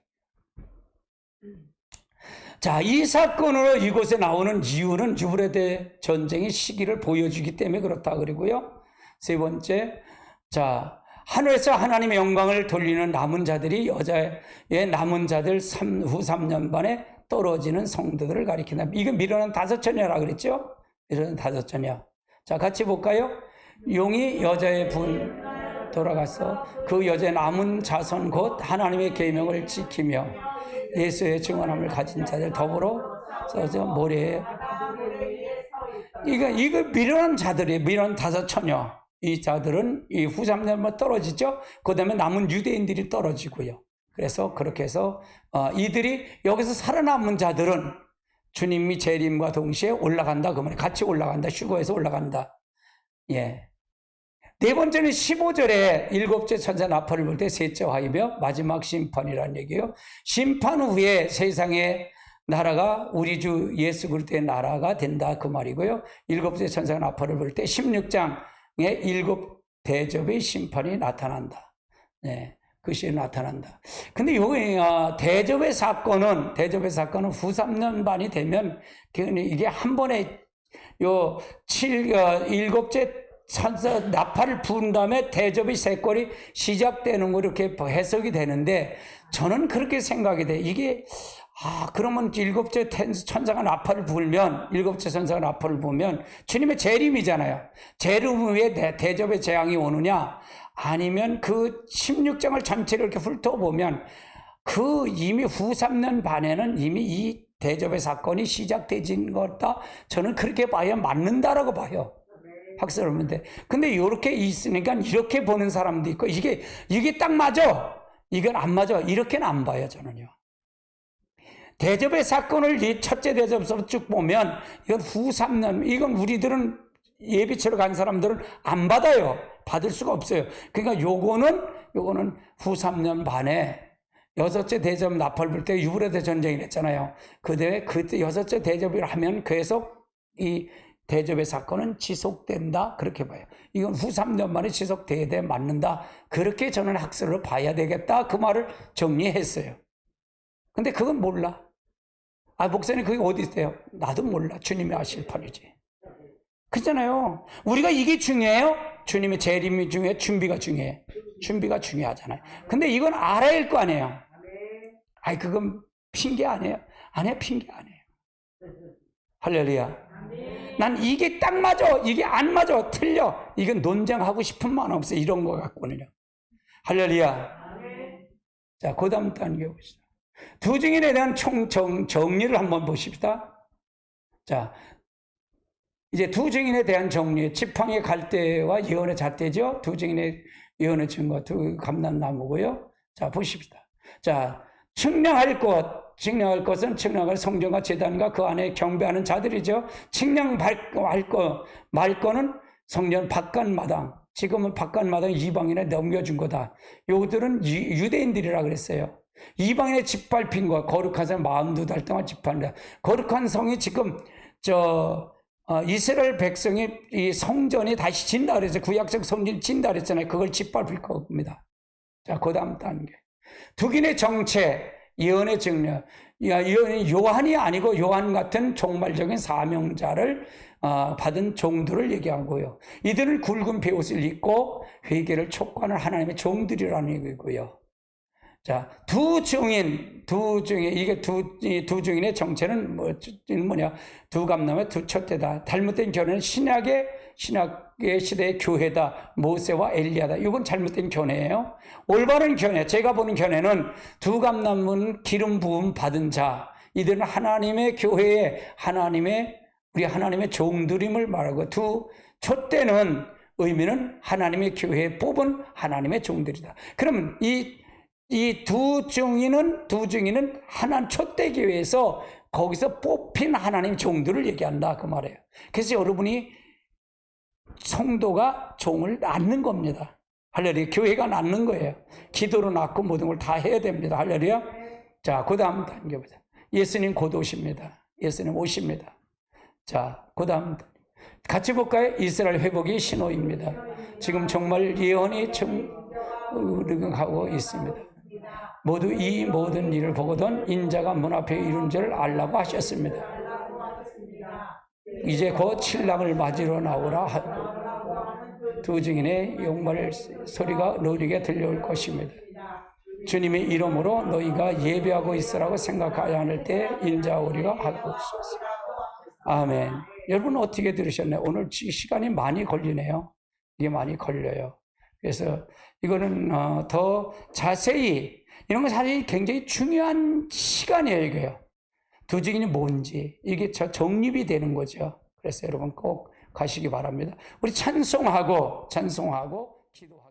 자, 이 사건으로 이곳에 나오는 이유는 유브라데 전쟁의 시기를 보여주기 때문에 그렇다 그러고요. 세 번째, 자, 하늘에서 하나님의 영광을 돌리는 남은 자들이 여자의 남은 자들 후 3년 만에 떨어지는 성도들을 가리킨다. 이건 미련한 5천이라 그랬죠? 미련한 5천이야. 자, 같이 볼까요? 용이 여자의 분 돌아가서 그 여자의 남은 자손 곧 하나님의 계명을 지키며 예수의 증언함을 가진 자들 더불어 써서 모래에 이거 미련한 자들이에요. 미련한 다섯 처녀. 이 자들은 이 후삼년만 떨어지죠. 그 다음에 남은 유대인들이 떨어지고요. 그래서 그렇게 해서 이들이 여기서 살아남은 자들은 주님이 재림과 동시에 올라간다. 그 말이 같이 올라간다. 휴거해서 올라간다. 예. 네 번째는 15절에 일곱째 천사 나팔을 불 때 셋째 화이며 마지막 심판이라는 얘기예요. 심판 후에 세상의 나라가 우리 주 예수 그리스도의 나라가 된다 그 말이고요. 일곱째 천사가 나팔을 불 때 16장에 일곱 대접의 심판이 나타난다. 네, 그 시에 나타난다. 근데 여기 대접의 사건은 후 3년 반이 되면 이게 한 번에 일곱째 천사 나팔을 부은 다음에 대접의 세권이 시작되는 거 이렇게 해석이 되는데 저는 그렇게 생각이 돼요. 이게 그러면 일곱째 천사가 나팔을 불면 일곱째 천사가 나팔을 불면 주님의 재림이잖아요. 재림 후에 대접의 재앙이 오느냐 아니면 그 16장을 전체를 이렇게 훑어보면 그 이미 후 3년 반에는 이미 이 대접의 사건이 시작되진 거다. 저는 그렇게 봐야 맞는다라고 봐요. 학설하는데 근데 이렇게 있으니까 이렇게 보는 사람도 있고 이게 딱 맞아 이건 안 맞아 이렇게는 안 봐요. 저는요 대접의 사건을 이 첫째 대접서로 쭉 보면 이건 후 3년 이건 우리들은 예비치러 간 사람들은 안 받아요. 받을 수가 없어요. 그러니까 요거는 후 3년 반에 여섯째 대접 나팔 불 때 유브라데 전쟁이 됐잖아요. 그때 여섯째 대접을 하면 계속 이 대접의 사건은 지속된다 그렇게 봐요. 이건 후 3년 만에 지속돼야 돼 맞는다 그렇게 저는 학설로 봐야 되겠다 그 말을 정리했어요. 근데 그건 몰라. 목사님 그게 어디 있어요? 나도 몰라. 주님이 아실 판이지. 그렇잖아요. 우리가 이게 중요해요? 주님의 재림이 중요해? 준비가 중요해? 준비가 중요하잖아요. 근데 이건 알아야 할 거 아니에요. 그건 핑계 아니에요. 아니에요. 핑계 아니에요. 할렐루야. 난 이게 딱 맞아. 이게 안 맞아. 틀려. 이건 논쟁하고 싶은 마음 없어요. 이런 거 갖고는요. 할렐루야. 자, 그 다음 단계 봅시다. 두 증인에 대한 정리를 한번 보십시다. 자, 이제 두 증인에 대한 정리. 지팡이 갈 때와 예언의 잣대죠. 두 증인의 예언의 증거, 두 감람나무고요. 자, 보십시다. 자, 측량할 것은 측량할 성전과 제단과 그 안에 경배하는 자들이죠. 말 거는 성전 바깥마당. 지금은 바깥마당 이방인에 넘겨준 거다. 요들은 유대인들이라 그랬어요. 이방인의 짓밟힌 거, 거룩한 성 42달 동안 짓밟는다. 거룩한 성이 지금 이스라엘 백성이 이 성전이 다시 진다 그래서 구약적 성전이 진다 그랬잖아요. 그걸 짓밟을 겁니다. 자, 그 다음 단계. 득인의 정체, 예언의 증명. 요한이 아니고 요한 같은 종말적인 사명자를 받은 종들을 얘기하고요. 이들은 굵은 베옷을 입고 회개를 촉구하는 하나님의 종들이라는 얘기고요. 자, 두 증인, 이게 두 증인의 정체는 뭐냐? 두 감람의 두 촛대다. 잘못된 교회는 신약의 시대의 교회다. 모세와 엘리야다. 이건 잘못된 교회예요. 올바른 교회, 제가 보는 교회는 두 감람은 기름 부음 받은 자. 이들은 하나님의 교회에 우리 하나님의 종들임을 말하고 두 촛대는 의미는 하나님의 교회에 뽑은 하나님의 종들이다. 그러면 이 두 증인은 하나님 촛대 교회에서 거기서 뽑힌 하나님 종들을 얘기한다 그 말이에요. 그래서 여러분이 성도가 종을 낳는 겁니다. 할렐루야. 교회가 낳는 거예요. 기도로 낳고 모든 걸 다 해야 됩니다. 할렐루야. 자, 그 다음 단계 보자. 예수님 곧 오십니다. 예수님 오십니다. 자, 그 다음 같이 볼까요? 이스라엘 회복의 신호입니다. 지금 정말 예언이 하고 있습니다. 모두 이 모든 일을 보거든 인자가 문 앞에 이른 줄 알라고 하셨습니다. 이제 곧 신랑을 맞으러 나오라 하고 두 증인의 용말 소리가 너에게 들려올 것입니다. 주님의 이름으로 너희가 예배하고 있으라고 생각하지 않을 때 인자 오리가 하고 있었습니다. 아멘. 여러분 어떻게 들으셨나요? 오늘 시간이 많이 걸리네요. 이게 많이 걸려요. 그래서 이거는 더 자세히 이런 건 사실 굉장히 중요한 시간이에요. 이게요. 두 증인이 뭔지 이게 정립이 되는 거죠. 그래서 여러분 꼭 가시기 바랍니다. 우리 찬송하고 기도하고